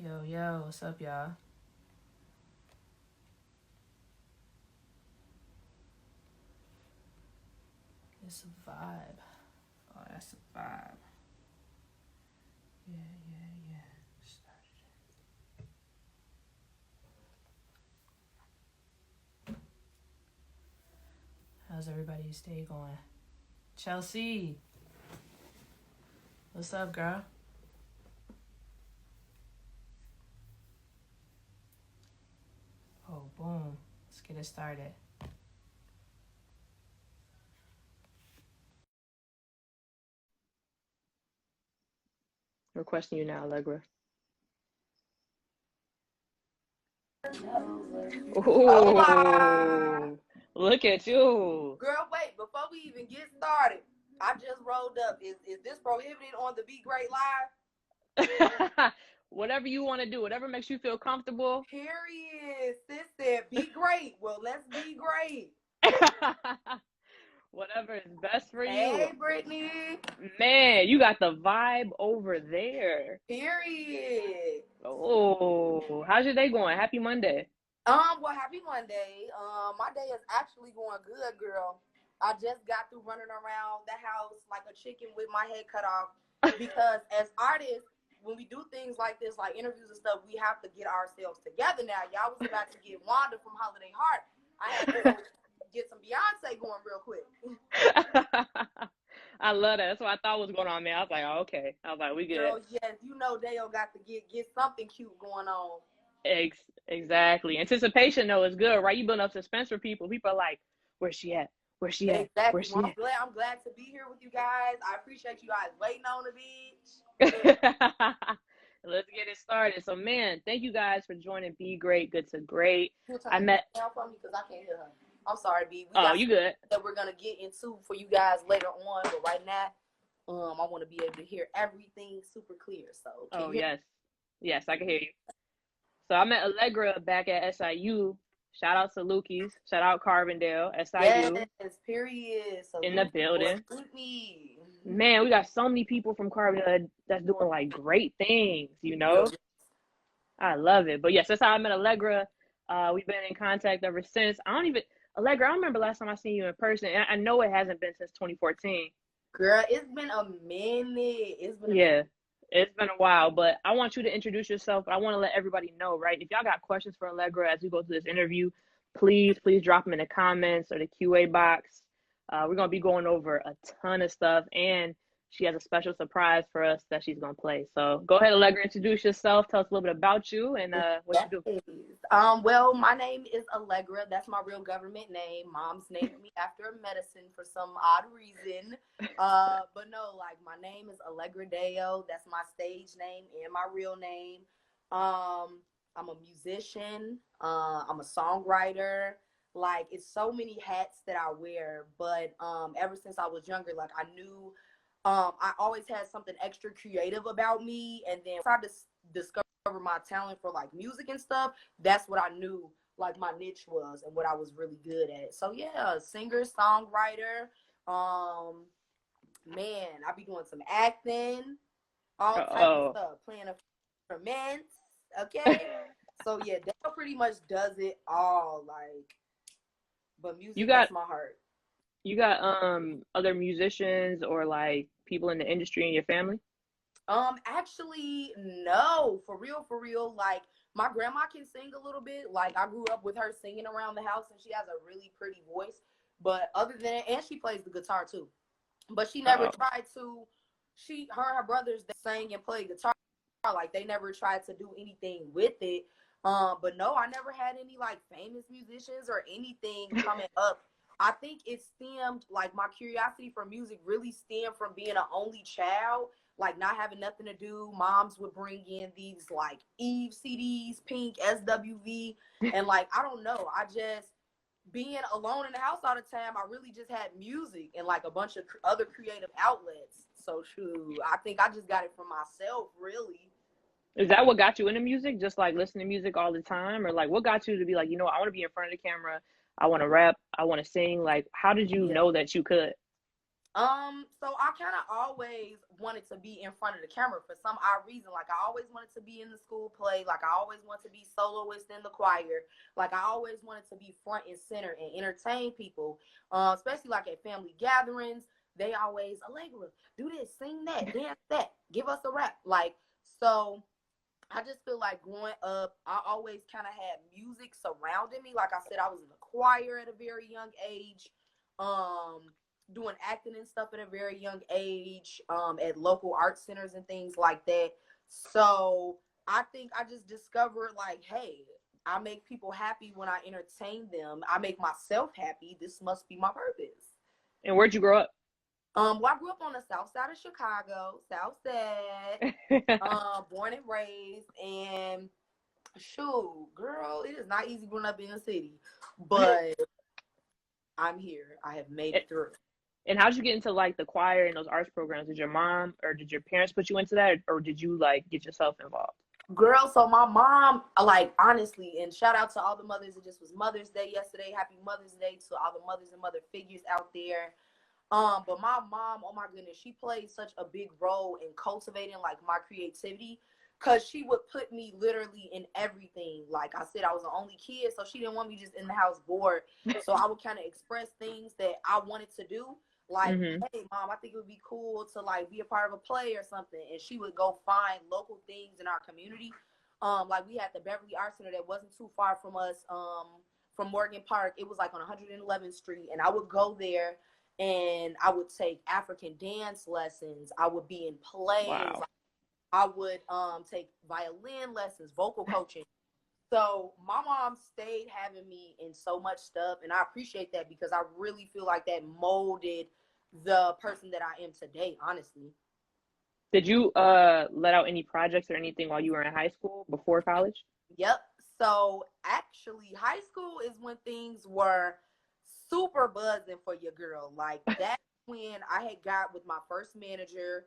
Yo, yo, what's up, y'all? It's a vibe. Oh, that's a vibe. Yeah, yeah, yeah. Started. How's everybody's day going? Chelsea, what's up, girl? Oh, boom. Let's get it started. Requesting you now, Allegra. Hola. Ooh, look at you. Girl, wait, before we even get started, I just rolled up. Is this prohibited on the Be Great Live? Whatever you want to do, whatever makes you feel comfortable. Period. Sis said, be great. Well, let's be great. Whatever is best for you. Hey, Brittany. Man, you got the vibe over there. Period. Oh, how's your day going? Happy Monday. Well, happy Monday. My day is actually going good, girl. I just got through running around the house like a chicken with my head cut off because as artists, when we do things like this, like interviews and stuff, we have to get ourselves together now. Y'all was about to get Wanda from Holiday Heart. I had to go get some Beyonce going real quick. I love that. That's what I thought was going on, man. I was like, oh, okay. I was like, we good. Girl, yes, you know Dayo got to get something cute going on. Exactly. Anticipation though is good, right? You build up suspense for people. People are like, "Where's she at? Where's she at? Exactly. Where's Well, she at?" I'm glad to be here with you guys. I appreciate you guys waiting on the beach. Let's get it started. So, man, thank you guys for joining. Be great, good to great. You'll turn I the music met. down for me because I can't hear her. I'm sorry, B. We Oh, got you some good? that we're gonna get into for you guys later on, but right now, I want to be able to hear everything super clear. So can Oh, you hear? yes, yes, I can hear you. So I met Allegra back at SIU. Shout out to Lukey's. Shout out Carbondale, Yes, SIU period. in the Salute or building. salute me. Man, we got so many people from Carbondale that's doing like great things. Girl, I love it. But yes, that's how I met Allegra. We've been in contact ever since. I don't even Allegra. I don't remember last time I seen you in person, and I know it hasn't been since 2014. girl, it's been a minute. It's been a minute. Yeah, it's been a while, but I want you to introduce yourself. I want to let everybody know, right? If y'all got questions for Allegra as we go through this interview, please drop them in the comments or the QA box. We're gonna be going over a ton of stuff, and she has a special surprise for us that she's gonna play. So go ahead, Allegra, introduce yourself. Tell us a little bit about you and what Yes. you do. Well, my name is Allegra. That's my real government name. Mom's named me after a medicine for some odd reason. But no, like my name is Allegra Dayo. That's my stage name and my real name. I'm a musician. I'm a songwriter. Like it's so many hats that I wear. But ever since I was younger, like I knew I always had something extra creative about me, and then I tried to discover my talent for like music and stuff. That's what I knew like my niche was and what I was really good at. So yeah, singer, songwriter. Um, man, I be doing some acting, all type of Oh, stuff, playing instruments. Okay, so yeah, that pretty much does it all. Like, but you music, got that's my heart. you got other musicians or like people in the industry in your family? Actually, no, for real. Like my grandma can sing a little bit. Like I grew up with her singing around the house, and she has a really pretty voice. But other than that, and she plays the guitar too. But she never Oh, tried to. Her and her brothers, they sang and played guitar. Like they never tried to do anything with it. But no, I never had any like famous musicians or anything coming up. I think it stemmed like my curiosity for music really stemmed from being an only child, like not having nothing to do. Moms would bring in these like Eve CDs, Pink, SWV, and like I don't know, I just being alone in the house all the time, I really just had music and like a bunch of other creative outlets. So true. I think I just got it from myself, really. is that what got you into music? Just like listening to music all the time, or like what got you to be like, I want to be in front of the camera, I want to rap, I want to sing. Like, how did you Yeah. know that you could? So I kind of always wanted to be in front of the camera for some odd reason. Like I always wanted to be in the school play. Like I always wanted to be soloist in the choir. Like I always wanted to be front and center and entertain people. Especially like at family gatherings, they always, Allegra, do this, sing that, dance that, give us a rap. Like, so I just feel like growing up, I always kind of had music surrounding me. Like I said, I was in the choir at a very young age. Doing acting and stuff at a very young age, at local art centers and things like that. So I think I just discovered like, hey, I make people happy when I entertain them. I make myself happy. This must be my purpose. And where'd you grow up? Well, I grew up on the south side of Chicago, South Side, born and raised, and shoot, girl, it is not easy growing up in the city, but I'm here. I have made it through. And how'd you get into like the choir and those arts programs? Did your mom or did your parents put you into that, or did you like get yourself involved? Girl, so my mom, like honestly, and shout out to all the mothers. It just was Mother's Day yesterday. Happy Mother's Day to all the mothers and mother figures out there. But my mom, oh my goodness, she played such a big role in cultivating like my creativity, because she would put me literally in everything. Like I said, I was the only kid, so she didn't want me just in the house bored. So I would kind of express things that I wanted to do. Like, hey, mom, I think it would be cool to like be a part of a play or something. And she would go find local things in our community. Like we had the Beverly Arts Center that wasn't too far from us, from Morgan Park. It was like on 111th Street. And I would go there and I would take African dance lessons. I would be in plays. Wow. I would take violin lessons, vocal coaching. So my mom stayed having me in so much stuff, and I appreciate that because I really feel like that molded the person that I am today, honestly. Did you let out any projects or anything while you were in high school before college? Yep. So actually, high school is when things were super buzzing for your girl. Like that's when I had got with my first manager.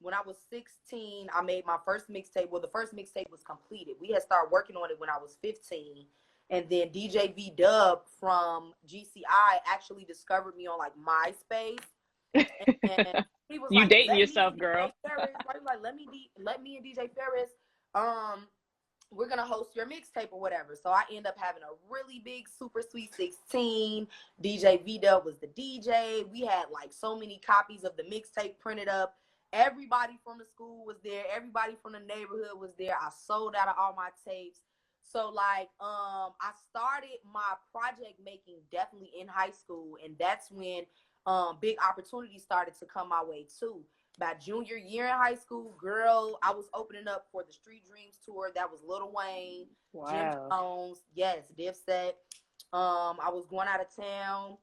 When I was 16, I made my first mixtape. Well, the first mixtape was completed. We had started working on it when I was 15. And then DJ V Dub from GCI actually discovered me on like MySpace. And he was You like, dating yourself, girl. Ferris. Right? Like, let me and DJ Ferris, we're gonna host your mixtape or whatever. So I end up having a really big Super Sweet 16. DJ V Dub was the DJ. We had like so many copies of the mixtape printed up. Everybody from the school was there. Everybody from the neighborhood was there. I sold out of all my tapes. So like, I started my project making definitely in high school, and that's when big opportunities started to come my way too. By junior year in high school, girl, I was opening up for the Street Dreams tour. That was Lil Wayne, Jim Jones, yes, Dipset. I was going out of town.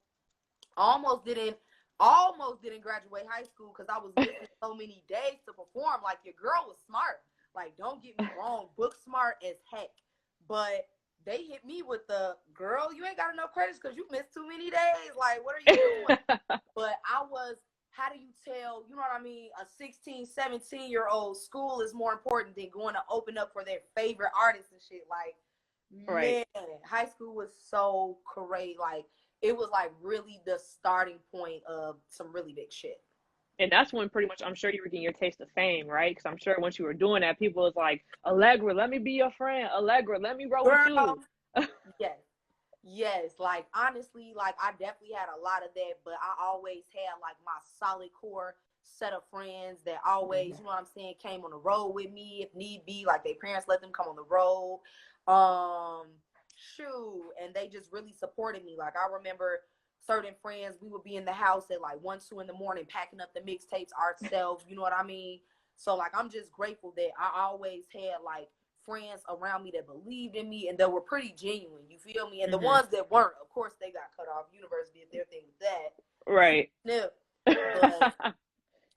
Almost didn't graduate high school because I was missing so many days to perform. Like your girl was smart. Like don't get me wrong, book smart as heck. But they hit me with the girl, you ain't got enough credits because you missed too many days. Like what are you doing? But I was, how do you tell, you know what I mean? A 16, 17-year-old, school is more important than going to open up for their favorite artists and shit. Like, Right. man, high school was so great. Like, it was like really the starting point of some really big shit. And that's when pretty much I'm sure you were getting your taste of fame, right? Because I'm sure once you were doing that, people was like, Allegra, let me be your friend. Allegra, let me roll with you. Yes. Yes, like honestly, like I definitely had a lot of that, but I always had like my solid core set of friends that always, you know what I'm saying, came on the road with me if need be. Like their parents let them come on the road. Um, Shoot, and they just really supported me. Like I remember certain friends, we would be in the house at like 1, 2 in the morning packing up the mixtapes ourselves, you know what I mean? So like I'm just grateful that I always had like friends around me that believed in me and that were pretty genuine, you feel me? And the ones that weren't, of course they got cut off. Universe did their thing with that. Right. No. But,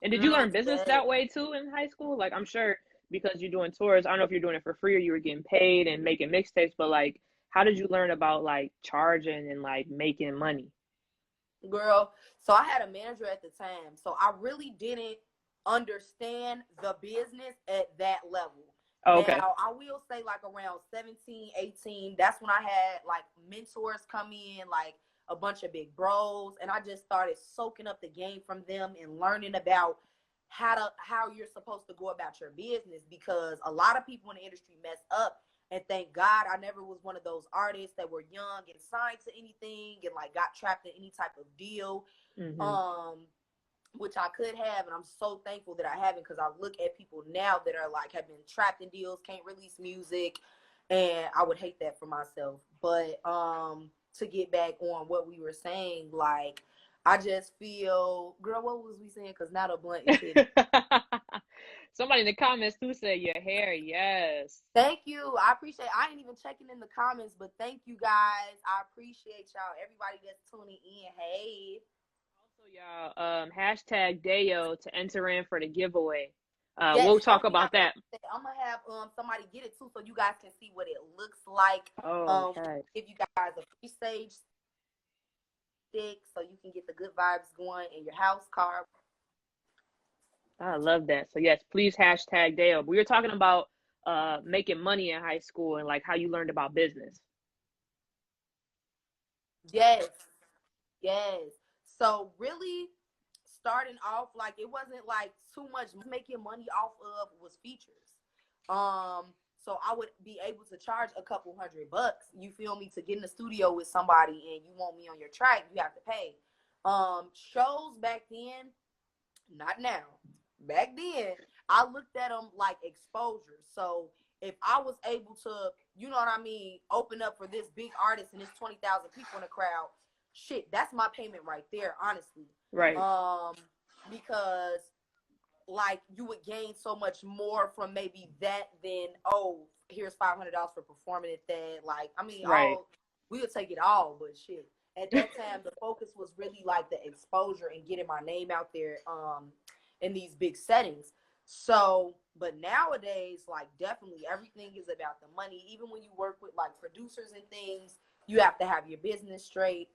and did you learn business that way too in high school? Like I'm sure because you're doing tours, I don't know if you're doing it for free or you were getting paid and making mixtapes, but like how did you learn about like charging and like making money? Girl, so I had a manager at the time, so I really didn't understand the business at that level. Oh, okay. Now, I will say like around 17, 18, that's when I had like mentors come in, like a bunch of big bros, and I just started soaking up the game from them and learning about how you're supposed to go about your business, because a lot of people in the industry mess up. And thank God I never was one of those artists that were young and signed to anything and like got trapped in any type of deal. Which I could have, and I'm so thankful that I haven't, because I look at people now that are like have been trapped in deals, can't release music, and I would hate that for myself. But to get back on what we were saying, like I just feel, girl, what was we saying? Because now the blunt is hitting. Somebody in the comments too said your hair, yes. Thank you. I appreciate. I ain't even checking in the comments, but thank you guys. I appreciate y'all. Everybody that's tuning in. Hey. Also, y'all, hashtag Dayo to enter in for the giveaway. Yes, We'll talk about that. I'm gonna have somebody get it too, so you guys can see what it looks like. Oh, okay. Give you guys a free sage stick, so you can get the good vibes going in your house, car. I love that. So yes, please hashtag Dayo. We were talking about making money in high school and like how you learned about business. Yes. Yes. So really starting off, like it wasn't like too much making money off of was features. So I would be able to charge a couple $100, you feel me, to get in the studio with somebody and you want me on your track, you have to pay. Shows back then, not now. Back then, I looked at them like exposure. So if I was able to, you know what I mean, open up for this big artist and there's 20,000 people in the crowd, shit, that's my payment right there, honestly. Right. Because like you would gain so much more from maybe that than, oh, here's $500 for performing at that. Like, I mean, right. We would take it all, but shit. At that time, the focus was really like the exposure and getting my name out there in these big settings. So, but nowadays, like definitely everything is about the money. Even when you work with like producers and things, you have to have your business straight.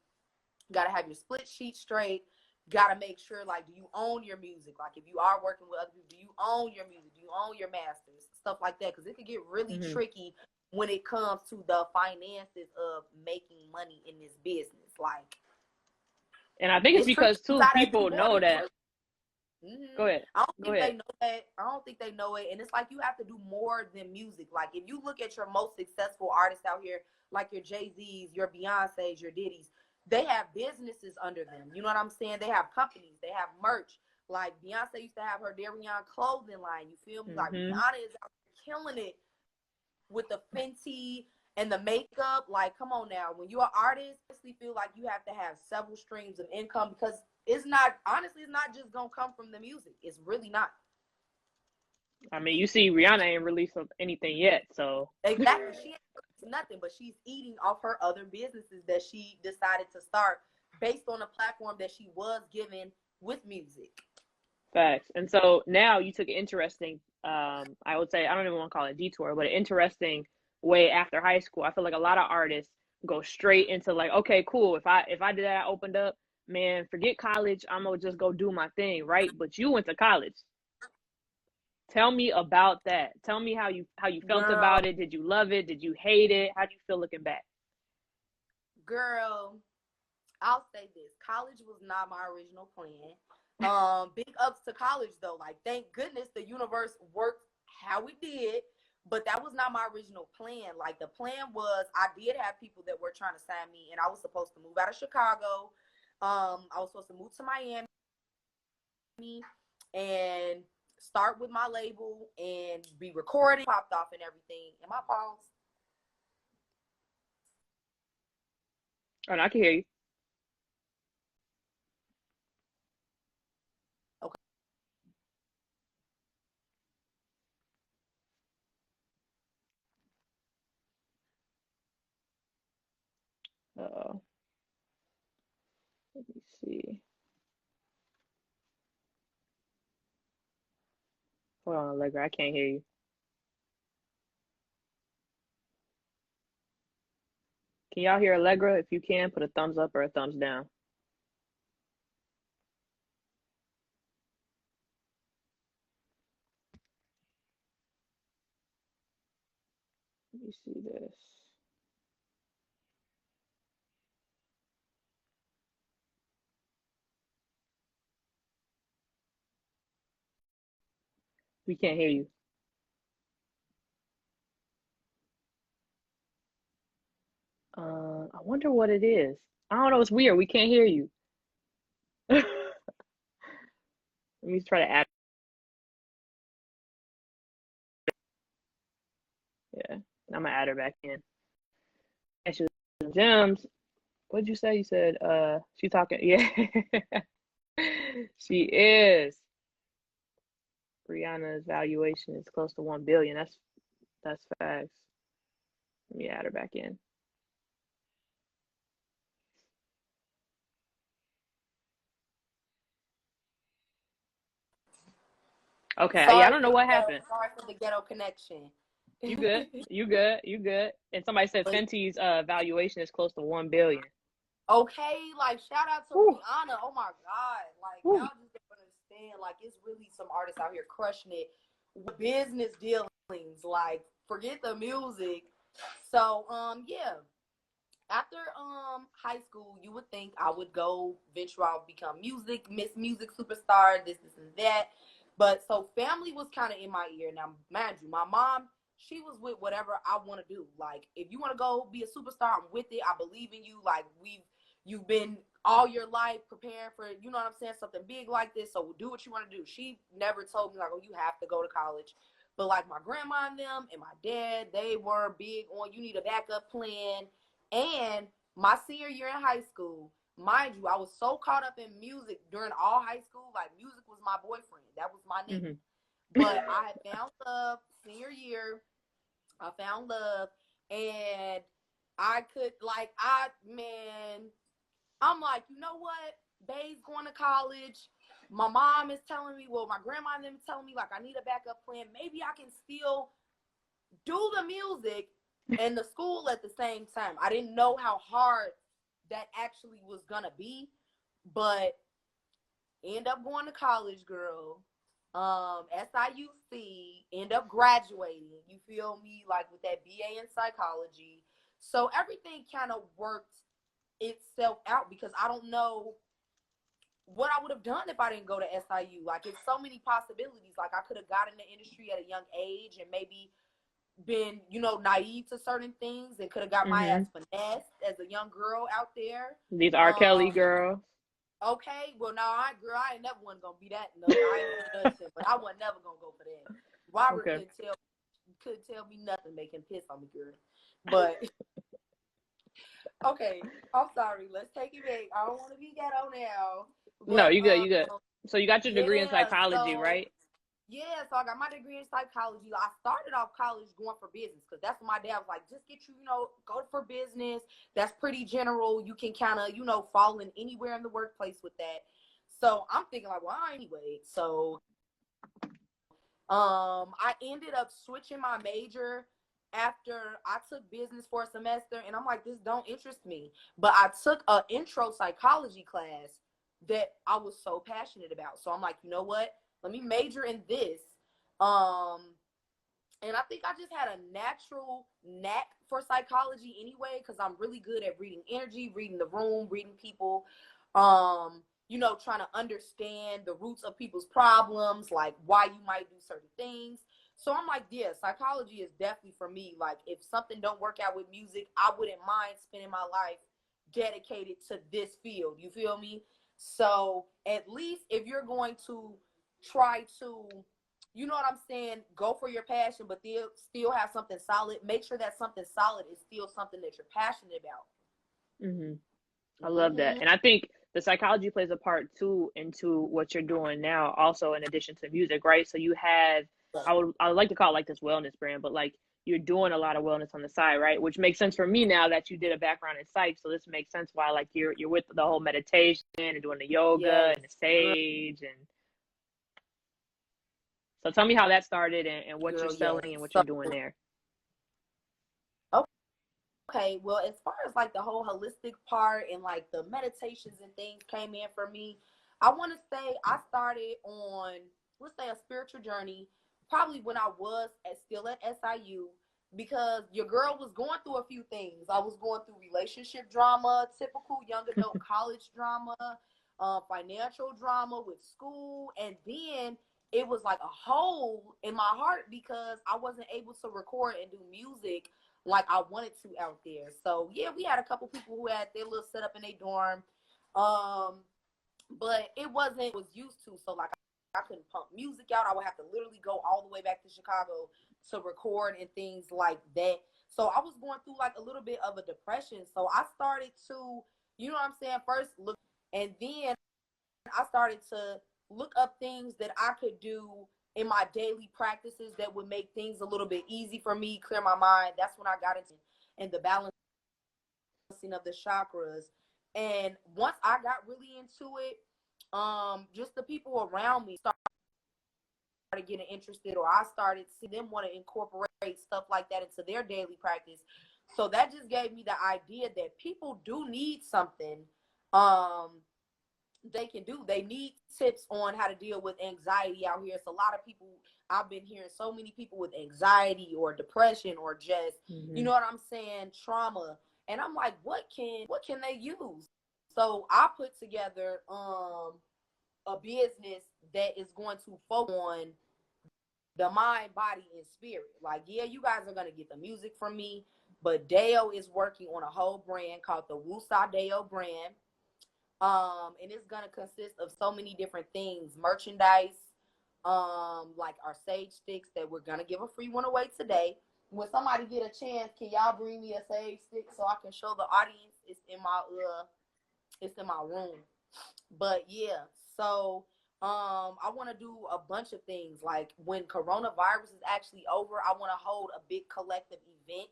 You got to have your split sheet straight. Got to make sure, like, do you own your music? Like, if you are working with other people, do you own your music? Do you own your masters? Stuff like that. Because it could get really tricky when it comes to the finances of making money in this business. Like, and I think it's because too people know that. Go ahead. I don't think they know that. I don't think they know it. And it's like you have to do more than music. Like, if you look at your most successful artists out here, like your Jay-Z's, your Beyonce's, your Diddy's, they have businesses under them. You know what I'm saying? They have companies. They have merch. Like Beyonce used to have her Darion clothing line. You feel me? Like Rihanna is out killing it with the Fenty and the makeup. Like, come on now. When you're an artist, I honestly feel like you have to have several streams of income, because it's not, honestly, it's not just gonna come from the music. It's really not. I mean, you see, Rihanna ain't released anything yet, so exactly, she ain't released nothing, but she's eating off her other businesses that she decided to start based on a platform that she was given with music. Facts. And so now you took an interesting, I would say, I don't even want to call it detour, but an interesting way after high school. I feel like a lot of artists go straight into like, okay, cool. If I did that, I opened up, man, forget college. I'm gonna just go do my thing, right? But you went to college. Tell me about that. Tell me how you felt about it. Did you love it? Did you hate it? How do you feel looking back? Girl, I'll say this. College was not my original plan. Big ups to college though. Like, thank goodness the universe worked how it did. But that was not my original plan. Like, the plan was, I did have people that were trying to sign me, and I was supposed to move out of Chicago. I was supposed to move to Miami and start with my label and be recording, popped off and everything. Am I paused? Oh, no, I can hear you. Okay. Let me see. Hold on, Allegra, I can't hear you. Can y'all hear Allegra? If you can, put a thumbs up or a thumbs down. Let me see this. We can't hear you. I wonder what it is. I don't know. It's weird. We can't hear you. Let me try to add. Yeah, I'm gonna add her back in. And she was gems. What'd you say? You said she talking. Yeah, she is. Brianna's valuation is close to 1 billion. That's facts. Let me add her back in. Okay. Yeah, I Sorry don't for know the what ghetto, happened. sorry for the ghetto connection. You good? You good? You good? And somebody said But Fenty's valuation is close to 1 billion. okay, like shout out to Woo, Rihanna. Oh my God. Like woo. y'all just don't understand. Like it's really some artists out here crushing it with business dealings. Like forget the music. So yeah. After high school, you would think I would go venture off, become Miss Music superstar, this and that. But so family was kind of in my ear. Now, mind you, my mom, she was with whatever I want to do. Like, if you want to go be a superstar, I'm with it. I believe in you. Like, you've been all your life preparing for, you know what I'm saying, something big like this. So do what you want to do. She never told me like, oh, you have to go to college. But like my grandma and them and my dad, they were big on you need a backup plan. And my senior year in high school, mind you, I was so caught up in music during all high school. Like music was my boyfriend. That was my name. But I had found love senior year. I found love, and I could man, I'm like, you know what? Bae's going to college. My mom is telling me, well, my grandma and them telling me like I need a backup plan. Maybe I can still do the music and the school at the same time. I didn't know how hard that actually was gonna be, but end up going to college, girl. SIUC, end up graduating. You feel me? Like with that BA in psychology. So everything kind of worked itself out because I don't know what I would have done if I didn't go to SIU. Like it's so many possibilities. Like I could have got in the industry at a young age and maybe been, naive to certain things and could have got my ass finessed as a young girl out there. These R. Kelly girls. Okay, well, no, I ain't never one gonna be that. No, I ain't gonna do nothing, but I was never gonna go for that. Robert Okay. couldn't tell me nothing, make him piss on me, girl. But okay, I'm sorry. Let's take it back. I don't want to be ghetto now, No, but you good. You good. So you got your degree in yeah. psychology, So right? yeah, so I got my degree in psychology. I started off college going for business because that's what my dad was like, just get you, go for business. That's pretty general. You can kind of, fall in anywhere in the workplace with that. So I'm thinking like, well, anyway. So I ended up switching my major after I took business for a semester, and I'm like, this don't interest me. But I took an intro psychology class that I was so passionate about. So I'm like, you know what? Let me major in this. And I think I just had a natural knack for psychology anyway, because I'm really good at reading energy, reading the room, reading people, trying to understand the roots of people's problems, like why you might do certain things. So I'm like, yeah, psychology is definitely for me. Like if something don't work out with music, I wouldn't mind spending my life dedicated to this field. You feel me? So at least if you're going to try to, you know what I'm saying, go for your passion, but they'll still have something solid. Make sure that something solid is still something that you're passionate about. I love that. And I think the psychology plays a part too into what you're doing now, also in addition to music, right? So you have, I would like to call it like this wellness brand, but like you're doing a lot of wellness on the side, right? Which makes sense for me now that you did a background in psych. So this makes sense why like you're with the whole meditation and doing the yoga Yes. and the sage. And so tell me how that started and what you're Girl, yes. selling and what So, you're doing there. okay, well, as far as like the whole holistic part and like the meditations and things came in for me, I want to say I started on, let's say, a spiritual journey probably when I was still at SIU, because your girl was going through a few things. I was going through relationship drama, typical young adult college drama, financial drama with school, and then it was like a hole in my heart because I wasn't able to record and do music like I wanted to out there. So yeah, we had a couple people who had their little setup in their dorm. But it was used to. So like I couldn't pump music out. I would have to literally go all the way back to Chicago to record and things like that. So I was going through like a little bit of a depression. So I started to, you know what I'm saying, first look, and then I started to look up things that I could do in my daily practices that would make things a little bit easy for me, clear my mind. That's when I got into and the balancing of the chakras. And once I got really into it, just the people around me started getting interested, or I started seeing them want to incorporate stuff like that into their daily practice. So that just gave me the idea that people do need something they can do. They need tips on how to deal with anxiety out here. It's a lot of people. I've been hearing so many people with anxiety or depression or just, you know what I'm saying, trauma. And I'm like, what can they use? So I put together a business that is going to focus on the mind, body, and spirit. Like, yeah, you guys are gonna get the music from me, but Dayo is working on a whole brand called the Wusa Dayo brand. And it's gonna consist of so many different things, merchandise, like our sage sticks that we're gonna give a free one away today. When somebody get a chance, can y'all bring me a sage stick so I can show the audience? It's in my room. But yeah, so I want to do a bunch of things. Like when coronavirus is actually over, I want to hold a big collective event.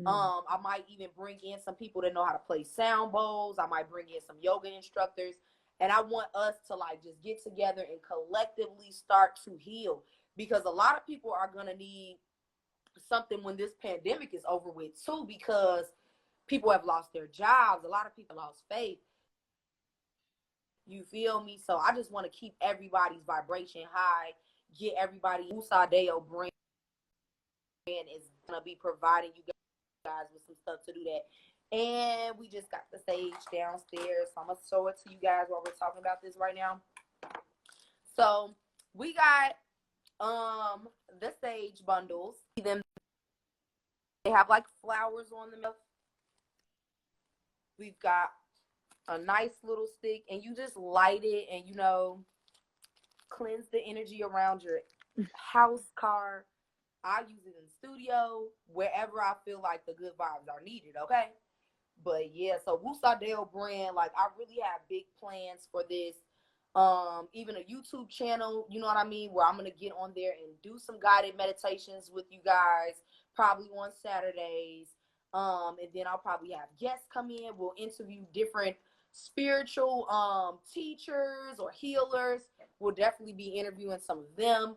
I might even bring in some people that know how to play sound bowls. I might bring in some yoga instructors, and I want us to like just get together and collectively start to heal, because a lot of people are gonna need something when this pandemic is over with too, because people have lost their jobs. A lot of people lost faith. You feel me? So I just want to keep everybody's vibration high, get everybody. Usadeo brand is gonna be providing you guys with some stuff to do that. And we just got the sage downstairs, so I'm gonna show it to you guys while we're talking about this right now. So we got the sage bundles. Them, they have like flowers on them. We've got a nice little stick, and you just light it and, you know, cleanse the energy around your house, car. I use it in the studio, wherever I feel like the good vibes are needed, okay? But yeah, so Wusadale brand, like I really have big plans for this. Even a YouTube channel, you know what I mean, where I'm gonna get on there and do some guided meditations with you guys, probably on Saturdays. And then I'll probably have guests come in. We'll interview different spiritual teachers or healers. We'll definitely be interviewing some of them.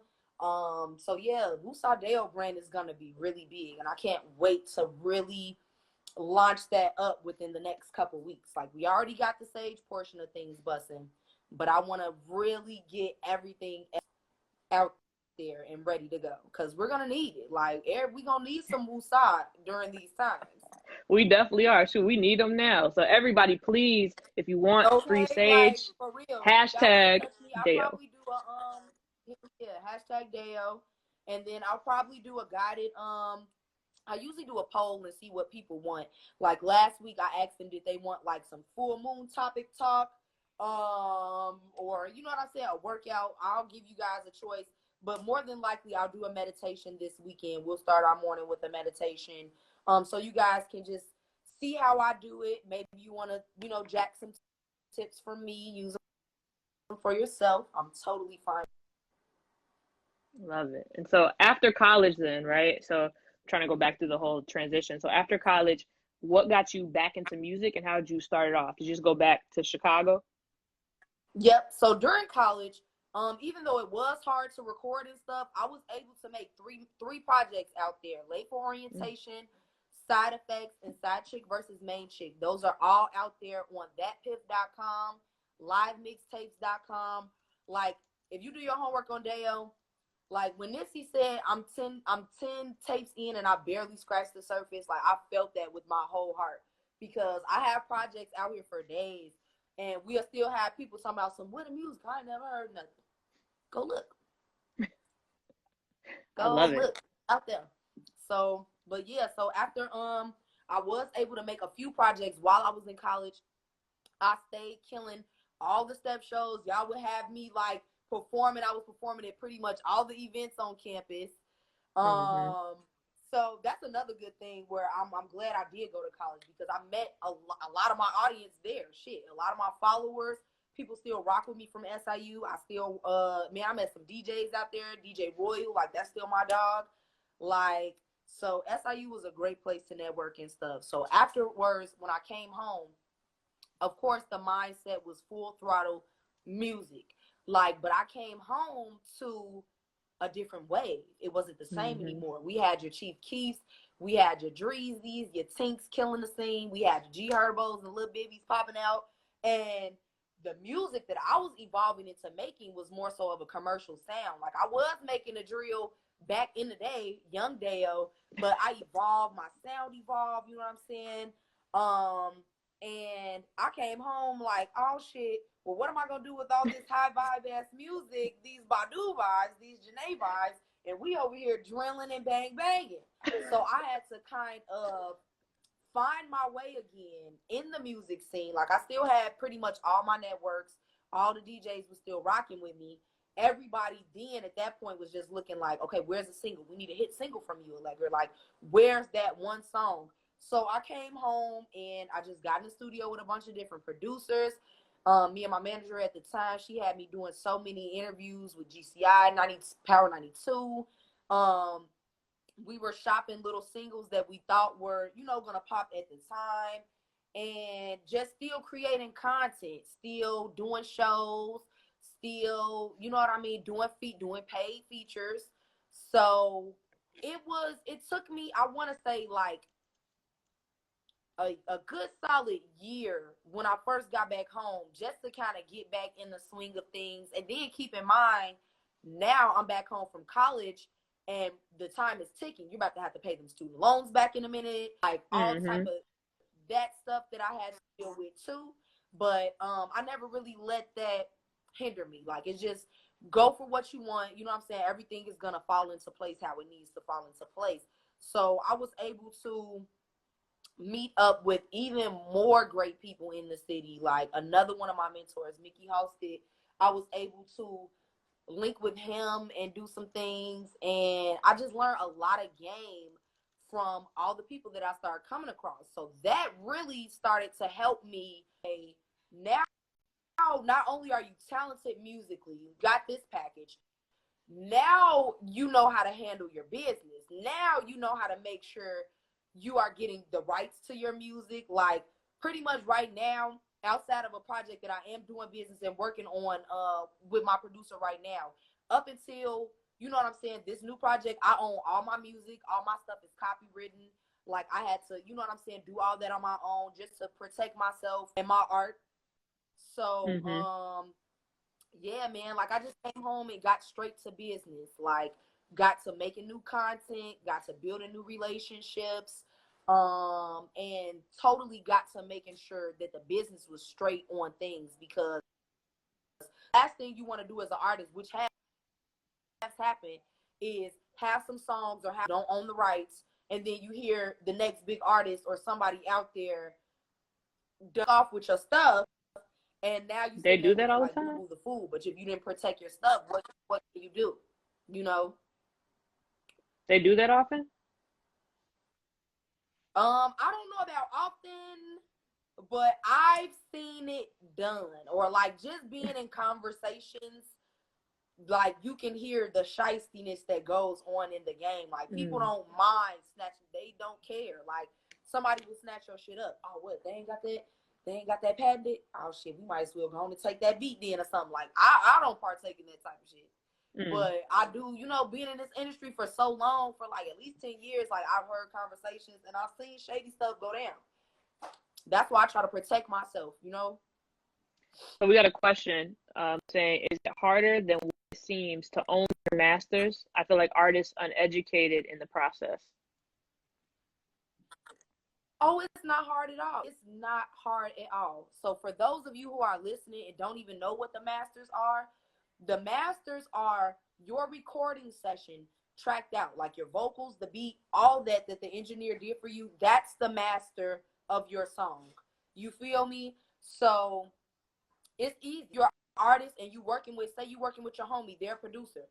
So yeah, Wusadale brand is gonna be really big, and I can't wait to really launch that up within the next couple weeks. Like we already got the sage portion of things bussing, but I want to really get everything out there and ready to go, because we're gonna need it. Like we're gonna need some Wusa during these times. We definitely are. Shoot, we need them now. So everybody, please, if you want free Okay, like sage, for real. Y'all want to hashtag touch me? I'll Dayo. probably do a hashtag Dayo, and then I'll probably do a guided I usually do a poll and see what people want. Like last week, I asked them, did they want like some full moon topic talk, or you know what I said, a workout. I'll give you guys a choice, but more than likely, I'll do a meditation this weekend. We'll start our morning with a meditation, so you guys can just see how I do it. Maybe you want to, you know, jack some tips from me, use them for yourself. I'm totally fine. Love it. And so after college then, right? So trying to go back through the whole transition. So after college, what got you back into music, and how did you start it off? Did you just go back to Chicago? Yep. So during college, even though it was hard to record and stuff, I was able to make three projects out there: Late for Orientation, Side Effects, and Side Chick versus Main Chick. Those are all out there on thatpiff.com, livemixtapes.com. Like, if you do your homework on Dayo, like when Nissy said I'm 10 tapes in and I barely scratched the surface, like I felt that with my whole heart, because I have projects out here for days, and we'll still have people talking about some what the music. I ain't never heard nothing. Go look. I go love it. look out there. So, but yeah, so after I was able to make a few projects while I was in college. I stayed killing all the step shows. Y'all would have me like performing. I was performing at pretty much all the events on campus. Mm-hmm. So that's another good thing where I'm glad I did go to college because I met a lot of my audience there. Shit, a lot of my followers, people still rock with me from SIU. I still, man, I met some DJs out there. DJ Royal, like that's still my dog. Like, so SIU was a great place to network and stuff. So afterwards, when I came home, of course, the mindset was full throttle music. Like, but I came home to a different wave. It wasn't the same anymore. We had your Chief Keefs, we had your Dreezes, your Tinks killing the scene, we had your G Herbos and Lil Bibbies popping out. And the music that I was evolving into making was more so of a commercial sound. Like I was making a drill back in the day, young Dayo, but I evolved, my sound evolved, you know what I'm saying? And I came home like, oh shit, well, what am I gonna do with all this high vibe ass music, these Badu vibes, these Janae vibes, and we over here drilling and bang banging. So I had to kind of find my way again in the music scene. Like I still had pretty much all my networks, all the DJs were still rocking with me. Everybody then at that point was just looking like, okay, where's the single? We need a hit single from you, Allegra. Like, where's that one song? So I came home and I just got in the studio with a bunch of different producers. Me and my manager at the time, she had me doing so many interviews with GCI, Power 92. We were shopping little singles that we thought were, you know, gonna pop at the time, and just still creating content, still doing shows, still, you know what I mean, doing paid features. So it took me, I want to say like a good solid year when I first got back home just to kind of get back in the swing of things. And then keep in mind, now I'm back home from college and the time is ticking. You're about to have to pay them student loans back in a minute, like all type of that stuff that I had to deal with too. But I never really let that hinder me. Like it's just go for what you want. You know what I'm saying? Everything is gonna fall into place how it needs to fall into place. So I was able to meet up with even more great people in the city. Like another one of my mentors, Mickey Halstead, I was able to link with him and do some things. And I just learned a lot of game from all the people that I started coming across. So that really started to help me. Now, not only are you talented musically, you got this package. Now you know how to handle your business. Now you know how to make sure you are getting the rights to your music. Like pretty much right now, outside of a project that I am doing business and working on with my producer right now, up until, you know what I'm saying, this new project, I own all my music, all my stuff is copywritten. Like I had to, you know what I'm saying, do all that on my own just to protect myself and my art. So yeah, man, like I just came home and got straight to business. Like got to making new content, got to building new relationships, and totally got to making sure that the business was straight on things. Because last thing you want to do as an artist, which has happened, is have some songs or don't own the rights, and then you hear the next big artist or somebody out there duck off with your stuff. And now you They sit there do that looking all the like time. boo-boo the fool. But if you didn't protect your stuff, what can you do? You know? They do that often. I don't know about often, but I've seen it done. Or like just being in conversations, like you can hear the shystiness that goes on in the game. Like people don't mind snatching, they don't care. Like somebody will snatch your shit up. Oh, what? They ain't got that patented. Oh shit, we might as well go on and take that beat then or something. Like I don't partake in that type of shit. But I do, you know, being in this industry for so long, for like at least 10 years, like I've heard conversations and I've seen shady stuff go down. That's why I try to protect myself, you know? So we got a question saying, is it harder than what it seems to own your masters? I feel like artists uneducated in the process. Oh, it's not hard at all. It's not hard at all. So for those of you who are listening and don't even know what the masters are your recording session tracked out, like your vocals, the beat, all that the engineer did for you, that's the master of your song. You feel me? So it's easy. You're an artist and you working with, say you working with your homie, their producer.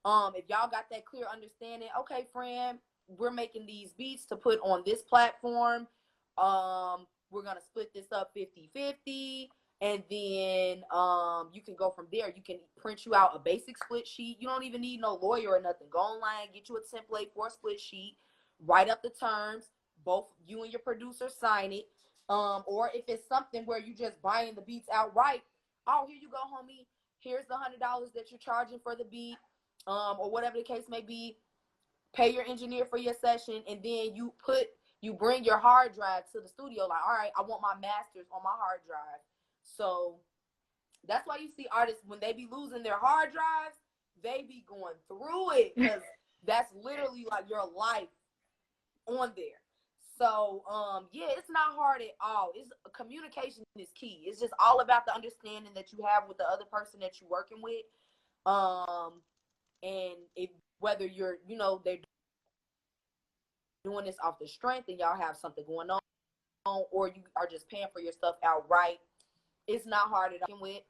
If y'all got that clear understanding, okay, friend, we're making these beats to put on this platform. We're gonna split this up 50-50. And then you can go from there. You can print you out a basic split sheet. You don't even need no lawyer or nothing. Go online, get you a template for a split sheet, write up the terms, both you and your producer sign it. Or if it's something where you just buying the beats outright, oh, here you go, homie. Here's the $100 that you're charging for the beat, or whatever the case may be. Pay your engineer for your session, and then you bring your hard drive to the studio. Like, all right, I want my masters on my hard drive. So that's why you see artists, when they be losing their hard drives, they be going through it, because that's literally like your life on there. So yeah, it's not hard at all. It's communication is key. It's just all about the understanding that you have with the other person that you're working with. And if whether you're, they're doing this off the strength and y'all have something going on, or you are just paying for your stuff outright, it's not hard at all with.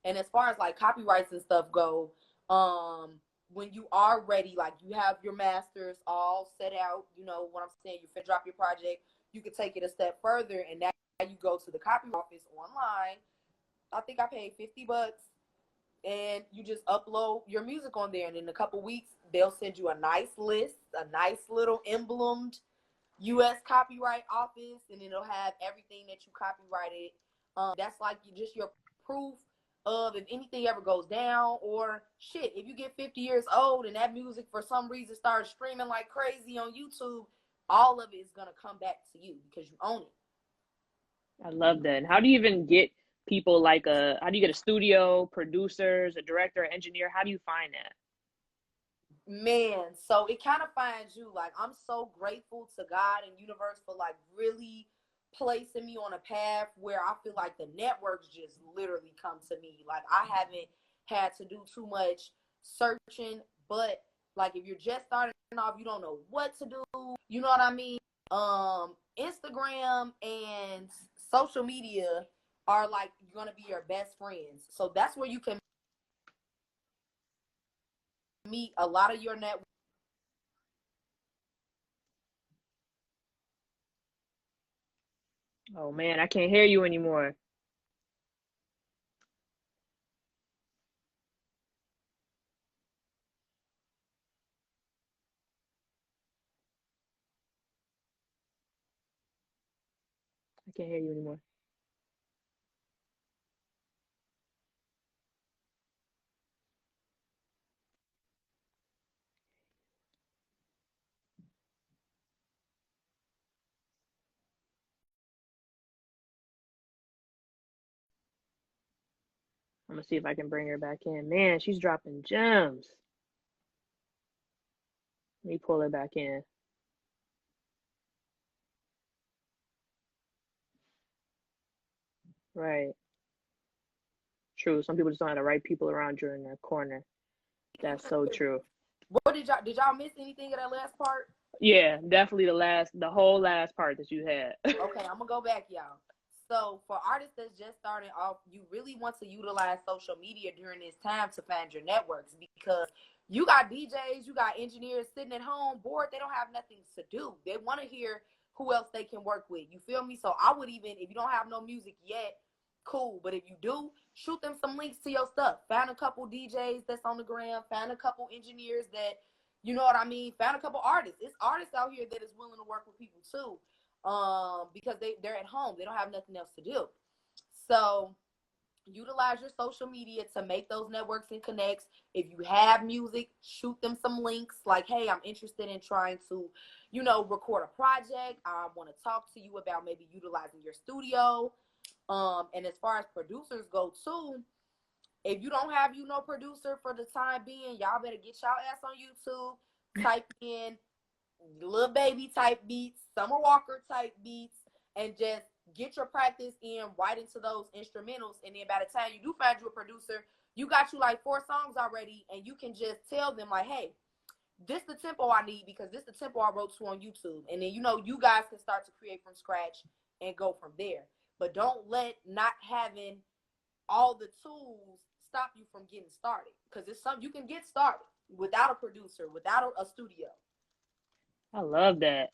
And as far as like copyrights and stuff go, when you are ready, like you have your masters all set out, you know what I'm saying, you drop your project, you can take it a step further, and now you go to the copyright office online. I think I paid $50, and you just upload your music on there, and in a couple weeks they'll send you a nice list, a nice little emblemed U.S. copyright office, and it'll have everything that you copyrighted. That's like just your proof of if anything ever goes down, or shit, if you get 50 years old and that music for some reason starts streaming like crazy on YouTube, all of it is going to come back to you because you own it. I love that. And how do you even get people how do you get a studio, producers, a director, engineer? How do you find that? Man, so it kind of finds you. Like, I'm so grateful to God and universe for like really placing me on a path where I feel like the networks just literally come to me. Like, I haven't had to do too much searching, but like if you're just starting off, you don't know what to do, you know what I mean? Instagram and social media are like gonna be your best friends. So that's where you can meet a lot of your network. Oh man, I can't hear you anymore. I can't hear you anymore. I'm gonna see if I can bring her back in. Man, she's dropping gems. Let me pull her back in. Right. True. Some people just don't have the right people around you in their corner. That's so true. What did y'all miss anything of that last part? Yeah, definitely the whole last part that you had. Okay, I'm gonna go back, y'all. So for artists that's just starting off, you really want to utilize social media during this time to find your networks, because you got DJs, you got engineers sitting at home bored. They don't have nothing to do. They want to hear who else they can work with. You feel me? So I would, even if you don't have no music yet, cool. But if you do, shoot them some links to your stuff. Find a couple DJs that's on the gram. Find a couple engineers that, you know what I mean? Find a couple artists. It's artists out here that is willing to work with people too. Because they're at home. They don't have nothing else to do. So utilize your social media to make those networks and connects. If you have music, shoot them some links like, hey, I'm interested in trying to, record a project. I want to talk to you about maybe utilizing your studio. And as far as producers go too, if you don't have producer for the time being, y'all better get y'all ass on YouTube, type in Lil Baby type beats, Summer Walker type beats, and just get your practice in right into those instrumentals. And then by the time you do find you a producer, you got you like 4 songs already, and you can just tell them like, hey, this the tempo I need because this the tempo I wrote to on YouTube. And then, you know, you guys can start to create from scratch and go from there. But don't let not having all the tools stop you from getting started. Because it's something you can get started without a producer, without a studio. I love that.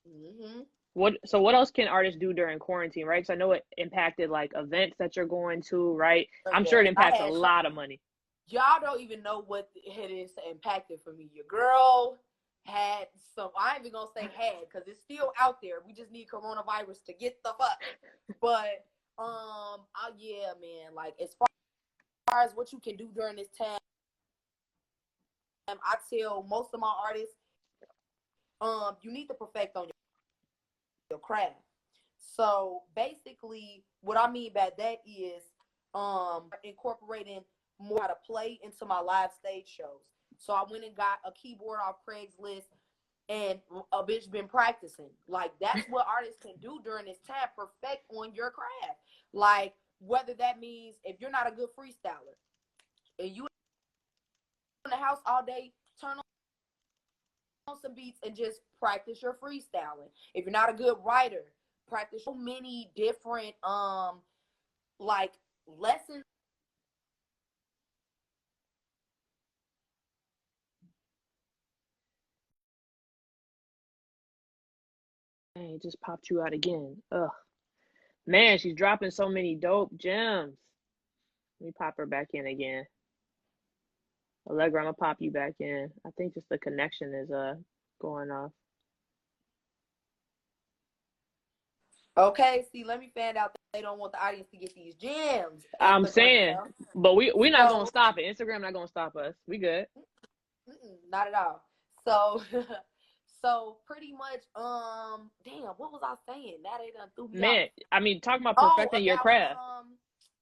Mm-hmm. What else can artists do during quarantine, right? Because I know it impacted like events that you're going to, right? I'm sure it impacts a lot of money. Y'all don't even know what it is impacted for me. Your girl had some, I ain't even gonna say had, because it's still out there. We just need coronavirus to get the fuck. But yeah, man, like as far as what you can do during this time, I tell most of my artists, you need to perfect on your craft. So basically what I mean by that is incorporating more how to play into my live stage shows. So I went and got a keyboard off Craigslist, and a bitch been practicing. Like, that's what artists can do during this time, perfect on your craft. Like, whether that means if you're not a good freestyler and you in the house all day, turn on some beats and just practice your freestyling. If you're not a good writer, practice so many different like lessons. Man, it just popped you out again. Ugh. Man, she's dropping so many dope gems. Let me pop her back in again. Allegra, I'm gonna pop you back in. I think just the connection is going off. Okay, see, let me find out that they don't want the audience to get these gems. I'm saying, but we're not gonna stop it. Instagram not gonna stop us. We good. Not at all. So so pretty much, damn, what was I saying? That they done threw me Man, off. I mean, talking about perfecting your craft.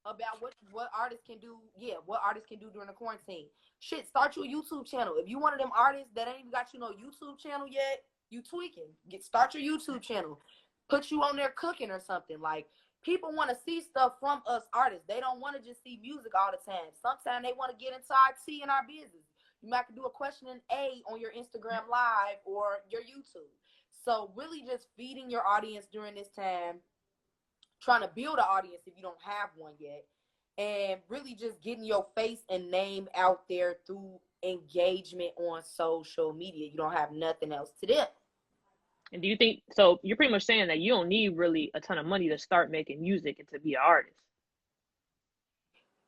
About what artists can do. Yeah, what artists can do during the quarantine. Shit, start your YouTube channel. If you one of them artists that ain't even got you no YouTube channel yet, you tweaking. Start your YouTube channel. Put you on there cooking or something. Like, people want to see stuff from us artists. They don't want to just see music all the time. Sometimes they want to get into our tea and our business. You might do a question and A on your Instagram live or your YouTube. So really just feeding your audience during this time, trying to build an audience if you don't have one yet, and really just getting your face and name out there through engagement on social media. You don't have nothing else to do. And do you think, so you're pretty much saying that you don't need really a ton of money to start making music and to be an artist?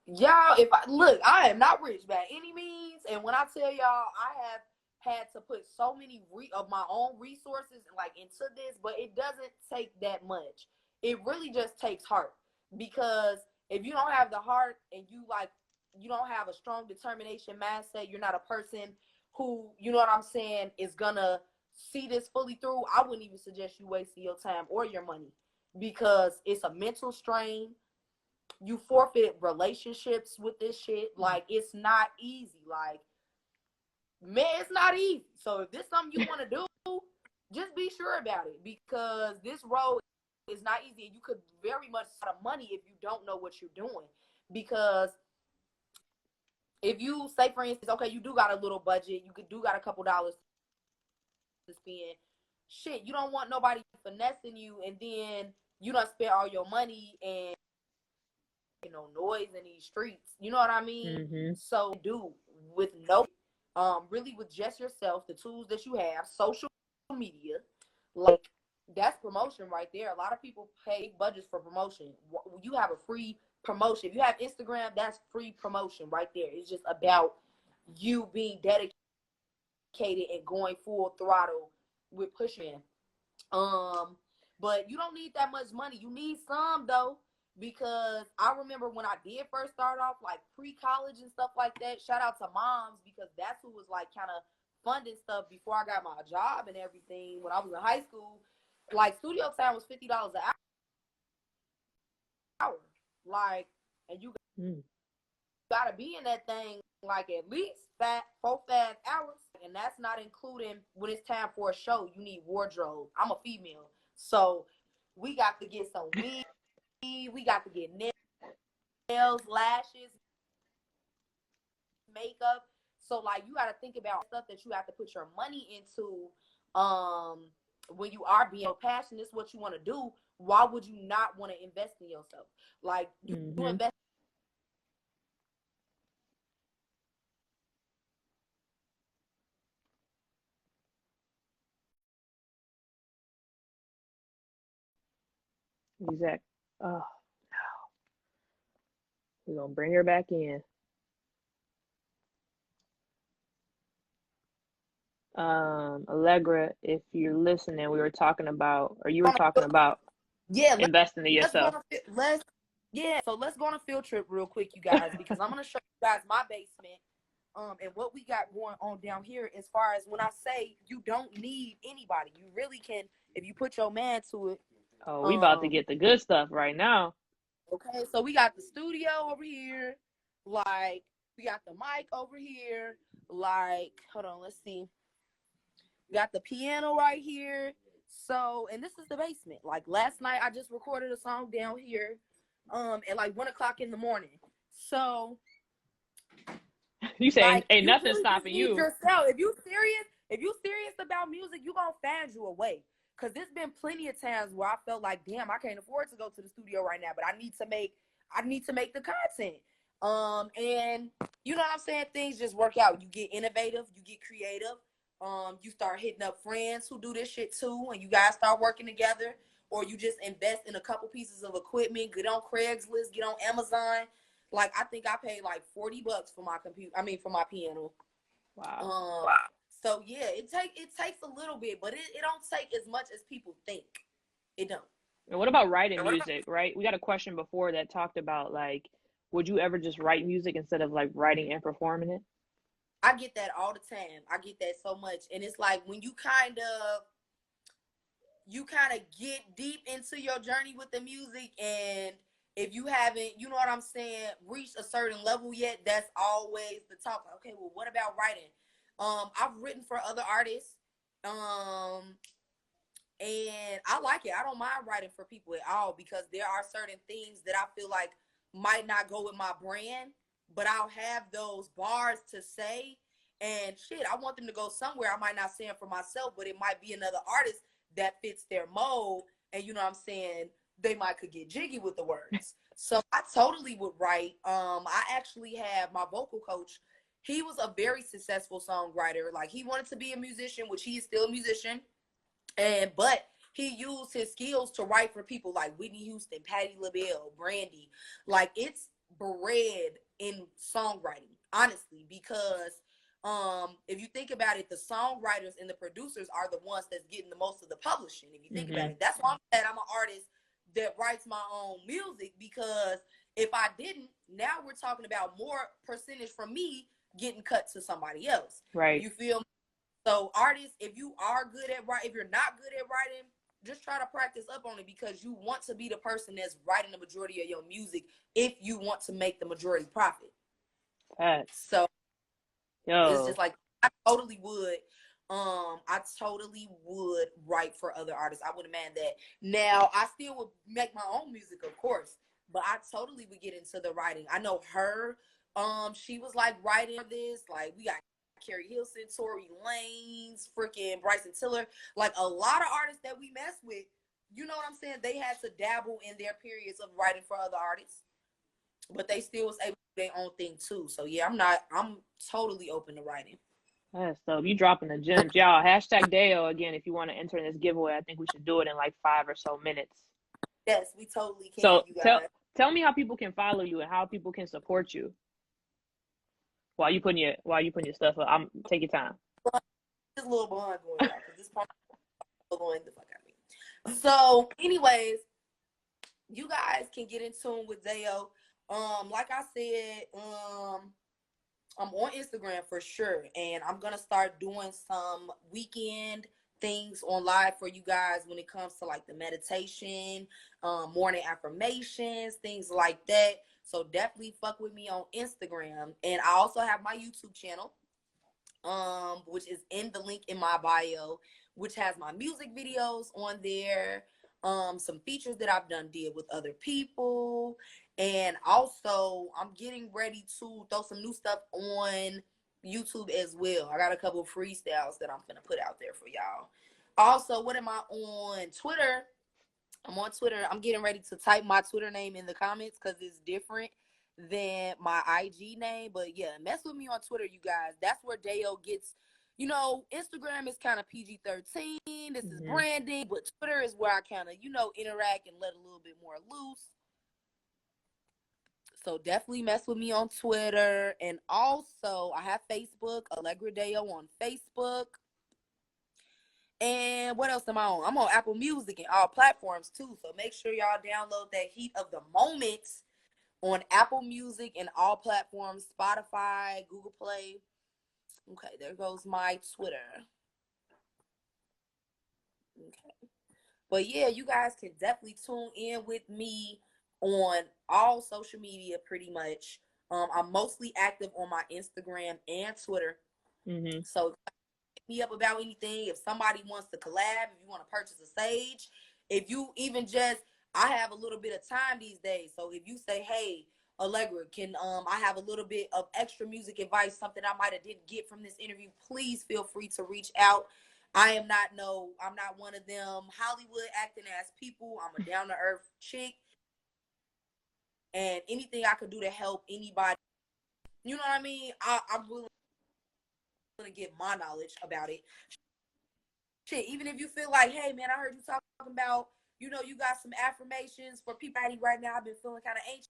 Y'all, I am not rich by any means. And when I tell y'all, I have had to put so many of my own resources like into this, but it doesn't take that much. It really just takes heart, because if you don't have the heart and you don't have a strong determination mindset, you're not a person who, you know what I'm saying, is gonna see this fully through. I wouldn't even suggest you wasting your time or your money, because it's a mental strain. You forfeit relationships with this shit. Like, it's not easy. Like, man, it's not easy. So if this is something you want to do, just be sure about it, because this road is not easy. You could very much out of money if you don't know what you're doing. Because if you say, for instance, okay, you do got a little budget, you got a couple dollars to spend. Shit, you don't want nobody finessing you, and then you don't spend all your money and noise in these streets. You know what I mean? Mm-hmm. So do with really with just yourself, the tools that you have, social media, like, that's promotion right there. A lot of people pay budgets for promotion. You have a free promotion. If you have Instagram, that's free promotion right there. It's just about you being dedicated and going full throttle with pushing. But you don't need that much money. You need some though, because I remember when I did first start off, like pre-college and stuff like that. Shout out to moms, because that's who was like kind of funding stuff before I got my job and everything. When I was in high school, like studio time was $50 an hour. Like, and you gotta be in that thing like at least 4 5 hours, and that's not including when it's time for a show. You need wardrobe. I'm a female, so we got to get some weed. We got to get nails, lashes, makeup. So like you got to think about stuff that you have to put your money into. When you are being passionate, this is what you want to do. Why would you not want to invest in yourself? Like you invest. Exactly. Oh, we're gonna bring her back in. Allegra, if you're listening, we were talking about, or you were talking about, investing in yourself. So let's go on a field trip real quick, you guys, because I'm gonna show you guys my basement. And what we got going on down here, as far as when I say you don't need anybody, you really can if you put your man to it. Oh, we about to get the good stuff right now. Okay, so we got the studio over here, like we got the mic over here, like hold on, let's see. We got the piano right here. So, and this is the basement. Like last night, I just recorded a song down here, at like 1:00 in the morning. So, You saying like, ain't you nothing really just stopping need you. yourself. If you serious about music, you gonna find you a way. Cause there's been plenty of times where I felt like, damn, I can't afford to go to the studio right now, but I need to make the content. And you know what I'm saying? Things just work out. You get innovative, you get creative. You start hitting up friends who do this shit too, and you guys start working together, or you just invest in a couple pieces of equipment, get on Craigslist, get on Amazon. Like I think I paid like $40 for my computer. I mean for my piano. Wow. So yeah, it takes a little bit, but it don't take as much as people think. It don't. And what about writing music, right? We got a question before that talked about like, would you ever just write music instead of like writing and performing it? I get that all the time. I get that so much. And it's like when you kind of get deep into your journey with the music, and if you haven't, you know what I'm saying, reached a certain level yet, that's always the talk. Okay, well, what about writing? I've written for other artists. And I like it. I don't mind writing for people at all, because there are certain things that I feel like might not go with my brand, but I'll have those bars to say. And shit, I want them to go somewhere. I might not say it for myself, but it might be another artist that fits their mold. And you know what I'm saying? They might could get jiggy with the words. So I totally would write. I actually have my vocal coach. He was a very successful songwriter. Like he wanted to be a musician, which he is still a musician. But he used his skills to write for people like Whitney Houston, Patti LaBelle, Brandy. Like it's bred in songwriting, honestly, because if you think about it, the songwriters and the producers are the ones that's getting the most of the publishing. If you think about it, that's why I'm glad I'm an artist that writes my own music, because if I didn't, now we're talking about more percentage from me getting cut to somebody else. Right. You feel me? So artists, if you are good at writing, if you're not good at writing, just try to practice up on it, because you want to be the person that's writing the majority of your music if you want to make the majority profit. So it's just like I totally would write for other artists. I wouldn't mind that. Now I still would make my own music, of course, but I totally would get into the writing. I know her, she was like writing this, like we got Carrie Hilson, Tory Lanez, freaking Bryson Tiller, like a lot of artists that we mess with, you know what I'm saying? They had to dabble in their periods of writing for other artists, but they still was able to do their own thing too. So yeah, I'm totally open to writing. That's dope. You dropping the gems. Y'all, hashtag Dayo again if you want to enter in this giveaway. I think we should do it in like 5 or so minutes. Yes, we totally can. So you guys. tell me how people can follow you and how people can support you. While you putting your stuff up, take your time. This little bond going on, because this part going the fuck out of me. So, anyways, you guys can get in tune with Dayo. Like I said, I'm on Instagram for sure, and I'm gonna start doing some weekend things on live for you guys when it comes to like the meditation, morning affirmations, things like that. So definitely fuck with me on Instagram. And I also have my YouTube channel, which is in the link in my bio, which has my music videos on there, some features that I've did with other people. And also I'm getting ready to throw some new stuff on YouTube as well. I got a couple of freestyles that I'm gonna put out there for y'all. Also, what am I on Twitter? I'm on Twitter. I'm getting ready to type my Twitter name in the comments because it's different than my IG name. But yeah, mess with me on Twitter, you guys. That's where Dayo gets, you know, Instagram is kind of PG-13. This is branding, but Twitter is where I kind of, you know, interact and let a little bit more loose. So definitely mess with me on Twitter. And also, I have Facebook, Allegra Dayo on Facebook. And what else am I on? I'm on Apple Music and all platforms too. So make sure y'all download that Heat of the Moment on Apple Music and all platforms, Spotify, Google Play. Okay, there goes my Twitter. Okay. But yeah, you guys can definitely tune in with me on all social media pretty much. I'm mostly active on my Instagram and Twitter. So me up about anything. If somebody wants to collab, if you want to purchase a sage, if you even just, I have a little bit of time these days. So if you say, hey, Allegra, can I have a little bit of extra music advice, something I might have didn't get from this interview, please feel free to reach out. I'm not one of them Hollywood acting ass people. I'm a down to earth chick. And anything I could do to help anybody, you know what I mean? I'm willing to give my knowledge about it. Shit, even if you feel like, hey man, I heard you talking about, you know, you got some affirmations for people right now. I've been feeling kind of anxious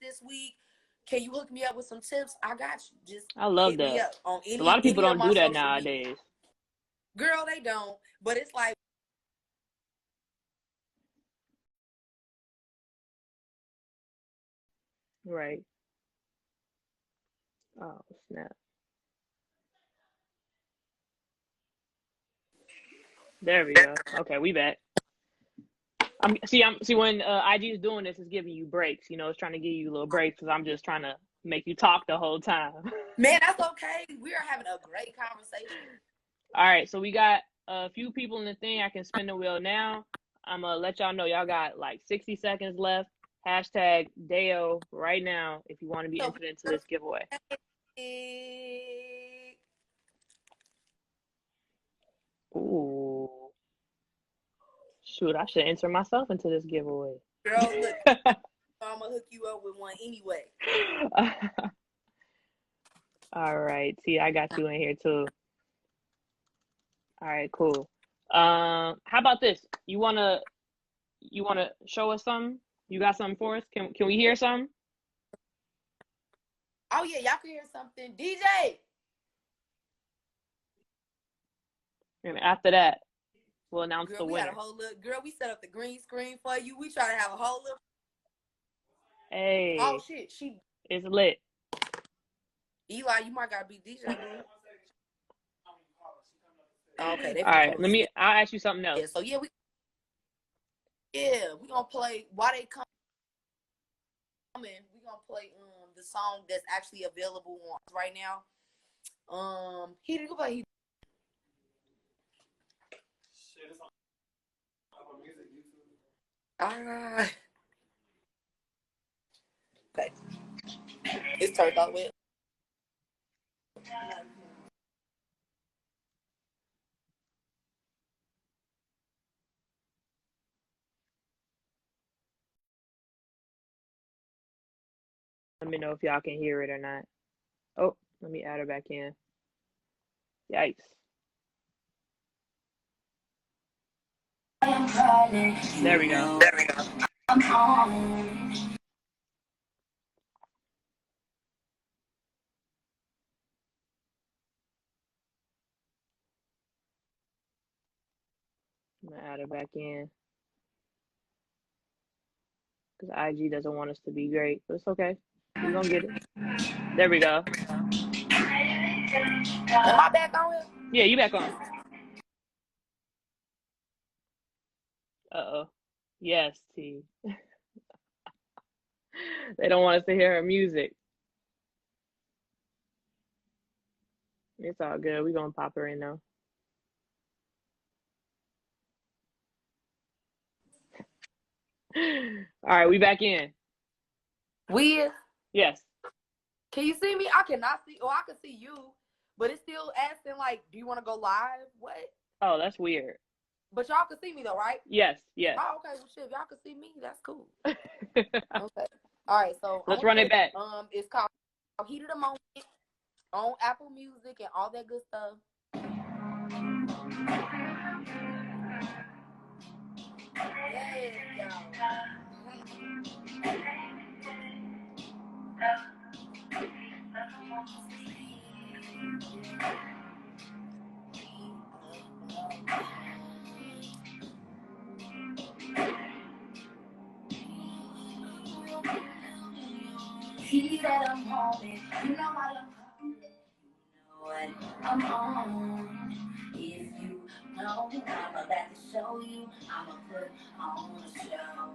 this week. Can you hook me up with some tips? I got you. Just I love hit that. me up on A lot of people any of don't my do that social nowadays. media. Girl, they don't. But it's like, right. Oh snap. There we go. Okay, we back. I'm see when IG is doing this, it's giving you breaks. You know, it's trying to give you little breaks because I'm just trying to make you talk the whole time. man, that's okay. We are having a great conversation. All right, so we got a few people in the thing. I can spin the wheel now. I'm gonna let y'all know y'all got like 60 seconds left. Hashtag Dayo right now if you want to be entered into this giveaway. Ooh. Shoot, I should enter myself into this giveaway. Girl, look, I'm gonna hook you up with one anyway. All right, see, I got you in here too. All right, cool. How about this? You wanna show us something? You got something for us? Can we hear something? Oh yeah, y'all can hear something. DJ. And after that, we'll announce Girl, the winner. We got a whole little, girl, we set up the green screen for you. We try to have a whole little. Hey. Oh shit, it's lit. Eli, you might gotta be DJ, boo. Okay. All right, I'll ask you something else. Yeah, so yeah, we gonna play while they coming. We gonna play the song that's actually available on right now. He didn't go play. Shit, it's on music, YouTube. Okay. It's turned off with. Let me know if y'all can hear it or not. Oh, let me add her back in. Yikes. There we go. I'm gonna add her back in. Because IG doesn't want us to be great, but it's okay. We're gonna get it. There we go. Am I back on here? Yeah, you back on. Uh-oh. Yes, T. They don't want us to hear her music. It's all good. We're gonna pop her in though. All right, we back in. We? Yes. Can you see me? I cannot see. Oh, I can see you, but it's still asking like, do you want to go live? What? Oh, that's weird. But y'all can see me though, right? Yes, yes. Oh, okay. Well, shit, if y'all can see me, that's cool. Okay. All right. So Let's run it back. It's called Heat of the Moment on Apple Music and all that good stuff. Yes, y'all. See that I'm home, you know I love you know what I'm on. If you know, I'm about to show you, I'ma put on a show.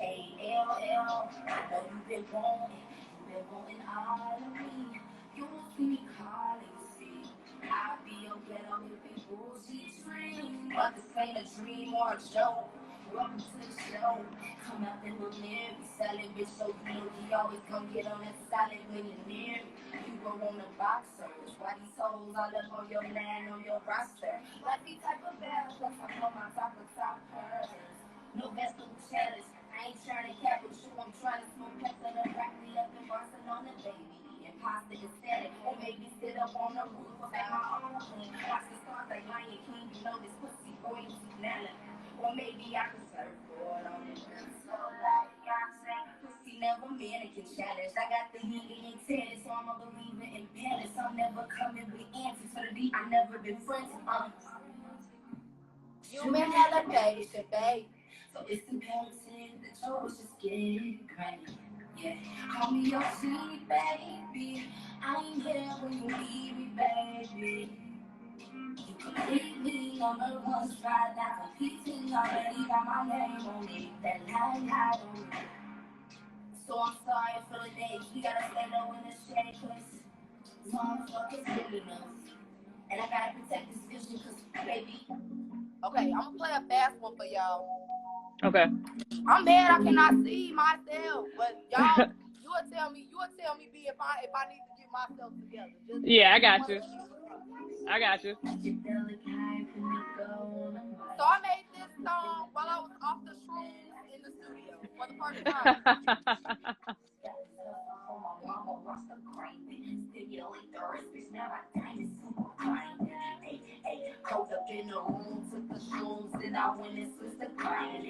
A-L-L, I know you've been wanting all of me. You won't see me calling, see. I'll be your ghetto if it bullshit dream. But this ain't a dream or a joke. Welcome to the show. Come out in the mirror, be selling bitch so you know he always gon' get on that solid when you're near. You go on the boxers, why these hoes all up on your land, on your roster? Like these type of battles, that's on my top of top hers. No vegetable challenge. I ain't trying to cap with you. I'm trying to smoke pets and wrap me up in Barcelona, baby. Imposter aesthetic. Or maybe sit up on the roof of my own home. Watch the stars like Lion King. You know this pussy boy is vanilla. Or maybe I can surf for it on the so like Beyonce. Pussy never mannequin challenge. I got the heat in tennis, so I'm a believer in balance. I'm never coming with answers for the beat. I've never been friends. You been hella patient, babe. So it's imperative that yours just get granted. Yeah, call me your sweet baby. I ain't here when you need me, baby. You complete me, number one spot, not competing. Already got my name on it, that line on it. So I'm sorry for the days we gotta stay low in the shade, cause motherfuckers good enough. And I gotta protect this vision, cause baby. Okay, I'm gonna play a fast one for y'all. Okay. I'm mad I cannot see myself, but y'all, you will tell me, B, if I need to get myself together. Yeah, I got you. I got you. So I made this song while I was off the shrooms in the studio for the first time. Cold up in the room, took the shrooms, then I went and switched the client.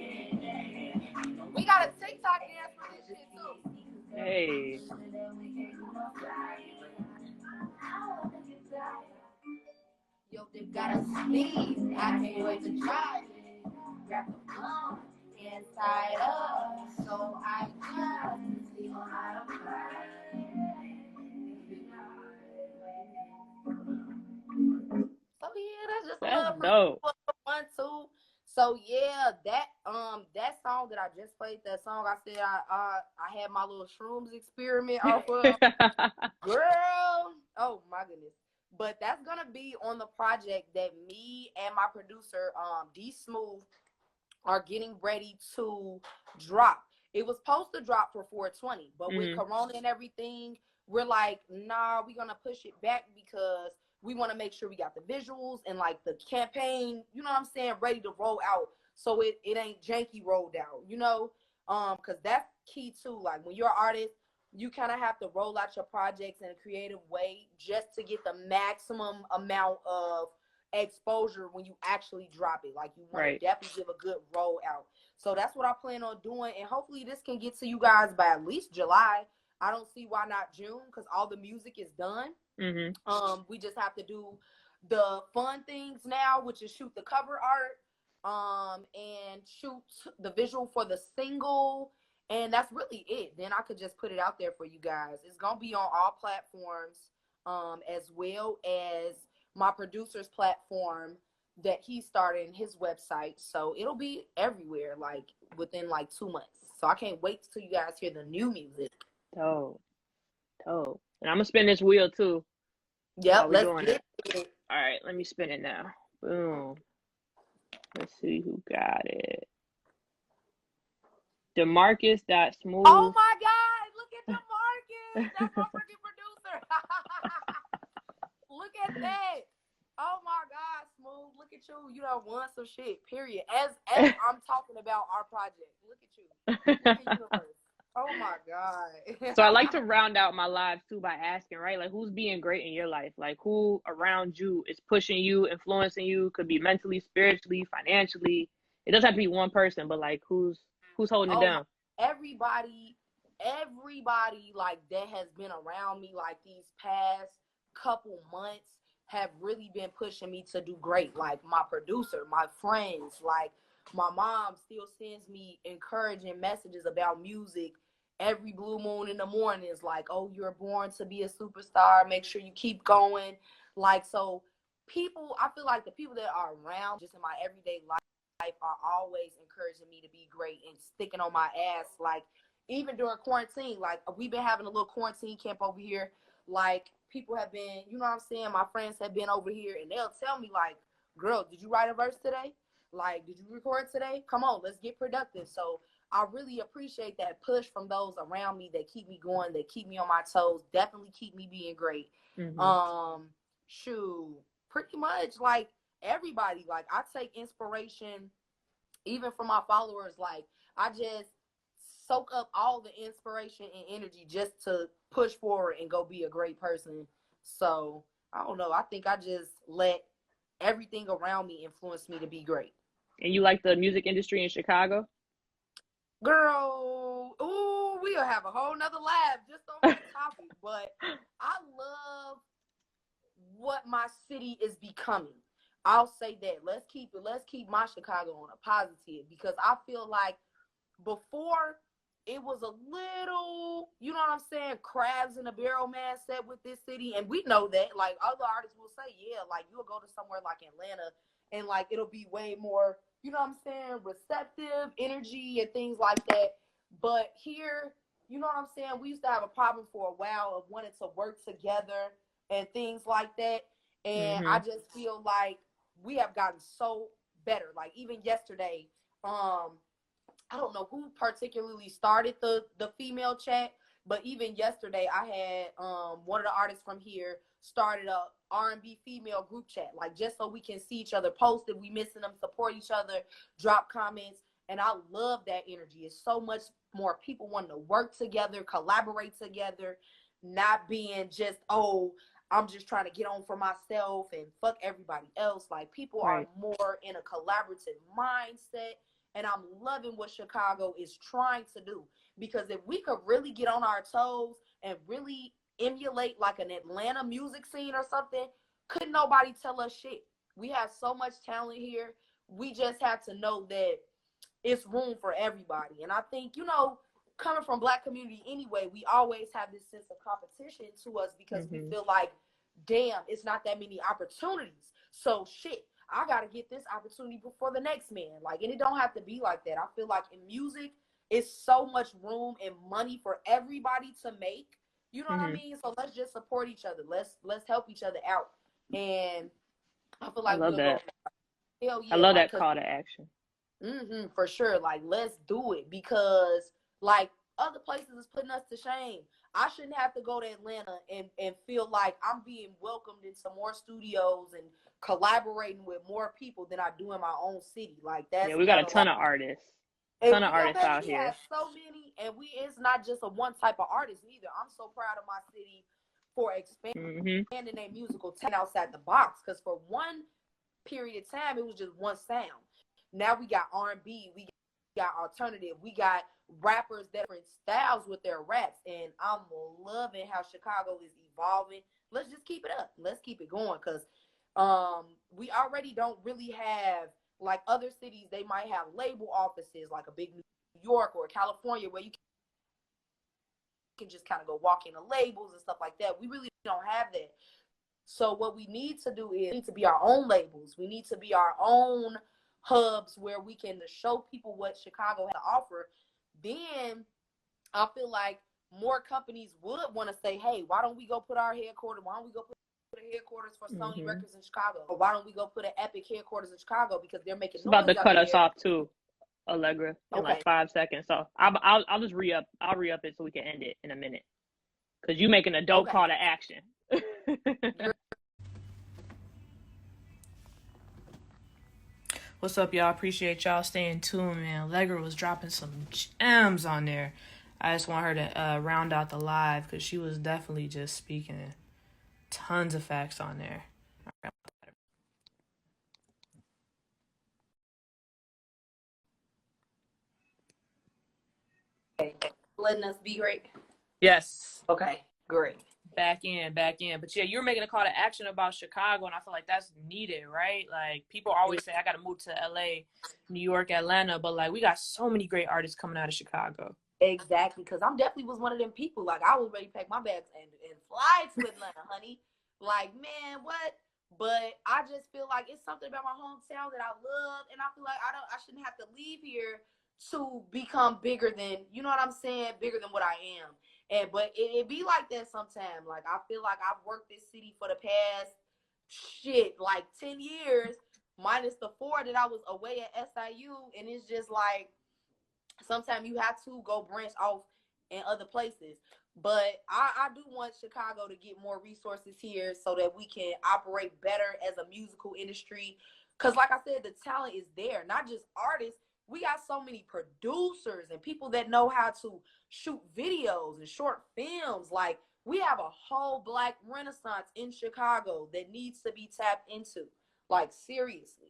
We got a TikTok dance for this shit too. Hey. Yo, they got a speed. I can't wait to try it. Grab the plum inside up, so I just see how to play. So yeah, that's just That's a dope. 1-2. So yeah, that song that I just played, that song I said I had my little shrooms experiment off of. Girl, oh my goodness. But that's gonna be on the project that me and my producer, D Smooth, are getting ready to drop. It was supposed to drop for 420, but with Corona and everything, we're like, nah, we're gonna push it back because we want to make sure we got the visuals and like the campaign, you know what I'm saying, ready to roll out, so it ain't janky rolled out, you know, because that's key too. Like when you're an artist, you kind of have to roll out your projects in a creative way just to get the maximum amount of exposure when you actually drop it. Like you want to definitely give a good roll out. So that's what I plan on doing, and hopefully this can get to you guys by at least July. I don't see why not June, because all the music is done. We just have to do the fun things now, which is shoot the cover art, and shoot the visual for the single, and that's really it. Then I could just put it out there for you guys. It's gonna be on all platforms, as well as my producer's platform that he started in his website. So it'll be everywhere, like within like 2 months. So I can't wait till you guys hear the new music. Dope. And I'm gonna spin this wheel too. Yep, let's get it. All right, let me spin it now. Boom. Let's see who got it. DeMarcus.Smooth. Oh my God, look at That's my freaking producer. Look at that. Oh my God, Smooth. Look at you. You done won some shit, period. As I'm talking about our project. Look at you. Look at universe. Oh my God. So I like to round out my lives too by asking, right? Like, who's being great in your life? Like, who around you is pushing you, influencing you? Could be mentally, spiritually, financially. It doesn't have to be one person, but like, who's holding it Oh my, down? everybody like that has been around me like these past couple months have really been pushing me to do great. Like my producer, my friends, like my mom still sends me encouraging messages about music every blue moon in the morning. Is like, oh, you're born to be a superstar. Make sure you keep going. Like, so people, I feel like the people that are around just in my everyday life are always encouraging me to be great and sticking on my ass. Like even during quarantine, like we've been having a little quarantine camp over here. Like people have been, you know what I'm saying? My friends have been over here and they'll tell me like, girl, did you write a verse today? Like, did you record today? Come on, let's get productive. So I really appreciate that push from those around me that keep me going, that keep me on my toes, definitely keep me being great. Mm-hmm. Shoot, pretty much like everybody, like I take inspiration even from my followers. Like I just soak up all the inspiration and energy just to push forward and go be a great person. So I don't know, I think I just let everything around me influence me to be great. And you like the music industry in Chicago? Girl, ooh, we'll have a whole nother lab just on that topic. But I love what my city is becoming. I'll say that. Let's keep my Chicago on a positive, because I feel like before it was a little, you know what I'm saying, crabs in a barrel mindset with this city. And we know that. Like other artists will say, yeah, like you'll go to somewhere like Atlanta and like it'll be way more, you know what I'm saying, receptive energy and things like that. But here, you know what I'm saying, we used to have a problem for a while of wanting to work together and things like that. And I Mm-hmm. just feel like we have gotten so better. Like even yesterday, I don't know who particularly started the female chat, but even yesterday I had one of the artists from here started a R&B female group chat, like just so we can see each other post if we missing them, support each other, drop comments. And I love that energy. It's so much more people wanting to work together, collaborate together, not being just, oh, I'm just trying to get on for myself and fuck everybody else. Like people are Right. more in a collaborative mindset. And I'm loving what Chicago is trying to do, because if we could really get on our toes and really emulate like an Atlanta music scene or something, couldn't nobody tell us shit. We have so much talent here. We just have to know that it's room for everybody. And I think, you know, coming from Black community anyway, we always have this sense of competition to us because we Mm-hmm. feel like, damn, it's not that many opportunities. So shit, I gotta get this opportunity before the next man. Like, and it don't have to be like that. I feel like in music, it's so much room and money for everybody to make. You know what I Mm-hmm. mean? So let's just support each other. Let's help each other out. And I feel I like love we'll go, that. hell I yeah, love like, that cause call to action. for sure. Like, let's do it, because like other places is putting us to shame. I shouldn't have to go to Atlanta and feel like I'm being welcomed into more studios and collaborating with more people than I do in my own city. Like Yeah, that's we got a kind of like, ton of artists. and Ton of yo, artists baby, out we here. have so many, and it's not just a one type of artist either. I'm so proud of my city for Mm-hmm. expanding their musical talent outside the box. Because for one period of time, it was just one sound. Now we got R&B, we got alternative, we got rappers that are different styles with their raps, and I'm loving how Chicago is evolving. Let's just keep it up. Let's keep it going, because we already don't really have, like other cities, they might have label offices like a big New York or California where you can just kind of go walk into labels and stuff like that. We really don't have that. So what we need to do is we need to be our own labels. We need to be our own hubs where we can show people what Chicago has to offer. Then I feel like more companies would want to say, hey, why don't we go put our headquarters? Why don't we go put a headquarters for Sony Mm-hmm. Records in Chicago? Or why don't we go put an Epic headquarters in Chicago, because they're making It's about to noise out cut us there. off too, Allegra, in like Okay. 5 seconds. So I'll just re-up. I'll re-up it so we can end it in a minute. because you making a dope Okay. call to action. What's up, y'all? Appreciate y'all staying tuned, man. Allegra was dropping some gems on there. I just want her to round out the live because she was definitely just speaking tons of facts on there. Letting us be great. Yes. Okay, great. Back in. But yeah, you're making a call to action about Chicago, and I feel like that's needed, right? Like, people always say, I got to move to LA, New York, Atlanta, but like, we got so many great artists coming out of Chicago. Exactly, because I'm definitely was one of them people. Like, I was ready to pack my bags and fly to Atlanta, honey. Like, man, what? But I just feel like it's something about my hometown that I love, and I feel like I shouldn't have to leave here to become bigger than, you know what I'm saying, bigger than what I am. And but it be like that sometimes. Like, I feel like I've worked this city for the past like 10 years, minus the 4 that I was away at SIU, and it's just like sometimes you have to go branch off in other places. But I do want Chicago to get more resources here so that we can operate better as a musical industry. Because like I said, the talent is there, not just artists. We got so many producers and people that know how to shoot videos and short films. Like, we have a whole Black renaissance in Chicago that needs to be tapped into. Like, seriously.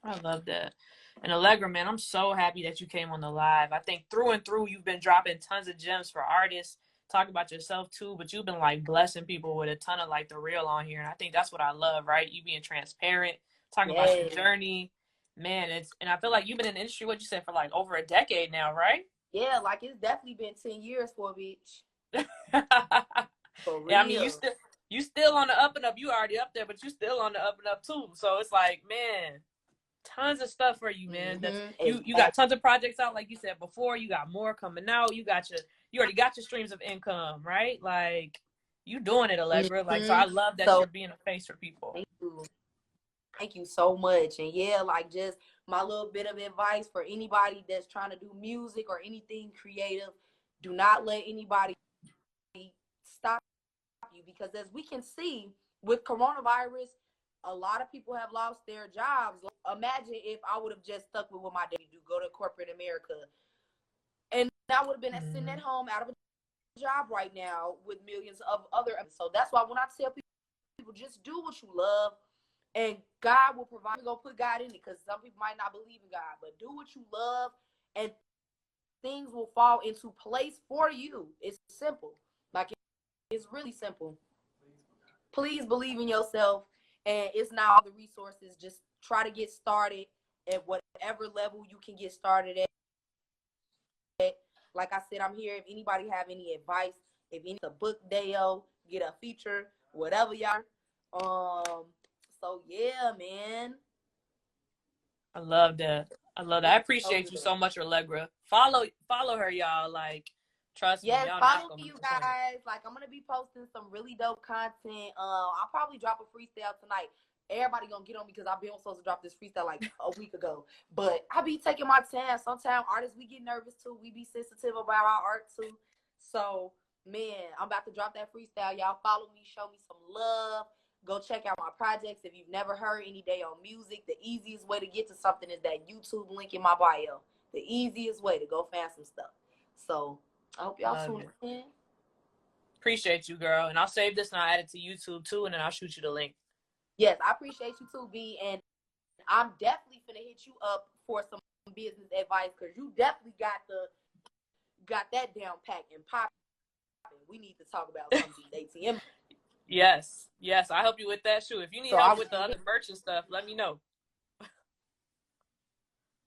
I love that. And Allegra, man, I'm so happy that you came on the live. I think through and through, you've been dropping tons of gems for artists. Talk about yourself too, but you've been like blessing people with a ton of like the real on here. And I think that's what I love, right? You being transparent, talking about your journey. Man, and I feel like you've been in the industry, what you said, for like over a decade now, right? Yeah, like it's definitely been 10 years for a bitch. For real. Yeah, I mean, you still on the up and up. You already up there, but you still on the up and up too. So it's like, man, tons of stuff for you, man. That's you got tons of projects out, like you said before. You got more coming out. You already got your streams of income, right? Like, you doing it, Allegra. Like, so I love that you're being a face for people. Thank you so much. And yeah, like, just my little bit of advice for anybody that's trying to do music or anything creative: do not let anybody stop you, because as we can see with coronavirus, a lot of people have lost their jobs. Imagine if I would have just stuck with what my daddy do, go to corporate America, and I would have been sitting at home out of a job right now with millions of other. So that's why when I tell people, just do what you love, and God will provide. We're gonna put God in it, because some people might not believe in God, but do what you love, and things will fall into place for you. It's simple. Like, it's really simple. Please believe in yourself, and it's not all the resources. Just try to get started at whatever level you can get started at. Like I said, I'm here if anybody have any advice. If you need a book, Dayo, get a feature, whatever y'all. So yeah, man. I love that. I appreciate you so much, Allegra. Follow her, y'all. Like, trust me, y'all follow me, you guys. Like, I'm gonna be posting some really dope content. I'll probably drop a freestyle tonight. Everybody gonna get on me because I've been supposed to drop this freestyle like a week ago. But I be taking my time. Sometimes artists, we get nervous too. We be sensitive about our art too. So, man, I'm about to drop that freestyle. Y'all follow me, show me some love. Go check out my projects. If you've never heard any Dayo music, the easiest way to get to something is that YouTube link in my bio. The easiest way to go find some stuff. So, I hope y'all tune in. Appreciate you, girl. And I'll save this and I'll add it to YouTube too, and then I'll shoot you the link. Yes, I appreciate you too, B. And I'm definitely finna hit you up for some business advice, because you definitely got that down pat and popping. We need to talk about some of these ATM. Yes. I'll help you with that. Shoot, if you need help with the other merch and stuff, let me know.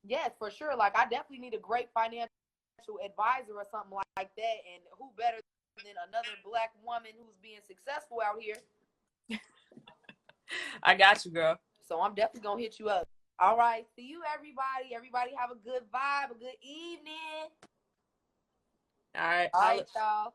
Yes, for sure. Like, I definitely need a great financial advisor or something like that. And who better than another Black woman who's being successful out here? I got you, girl. So I'm definitely gonna hit you up. All right. See you, everybody. Everybody have a good vibe, a good evening. All right. All right, y'all.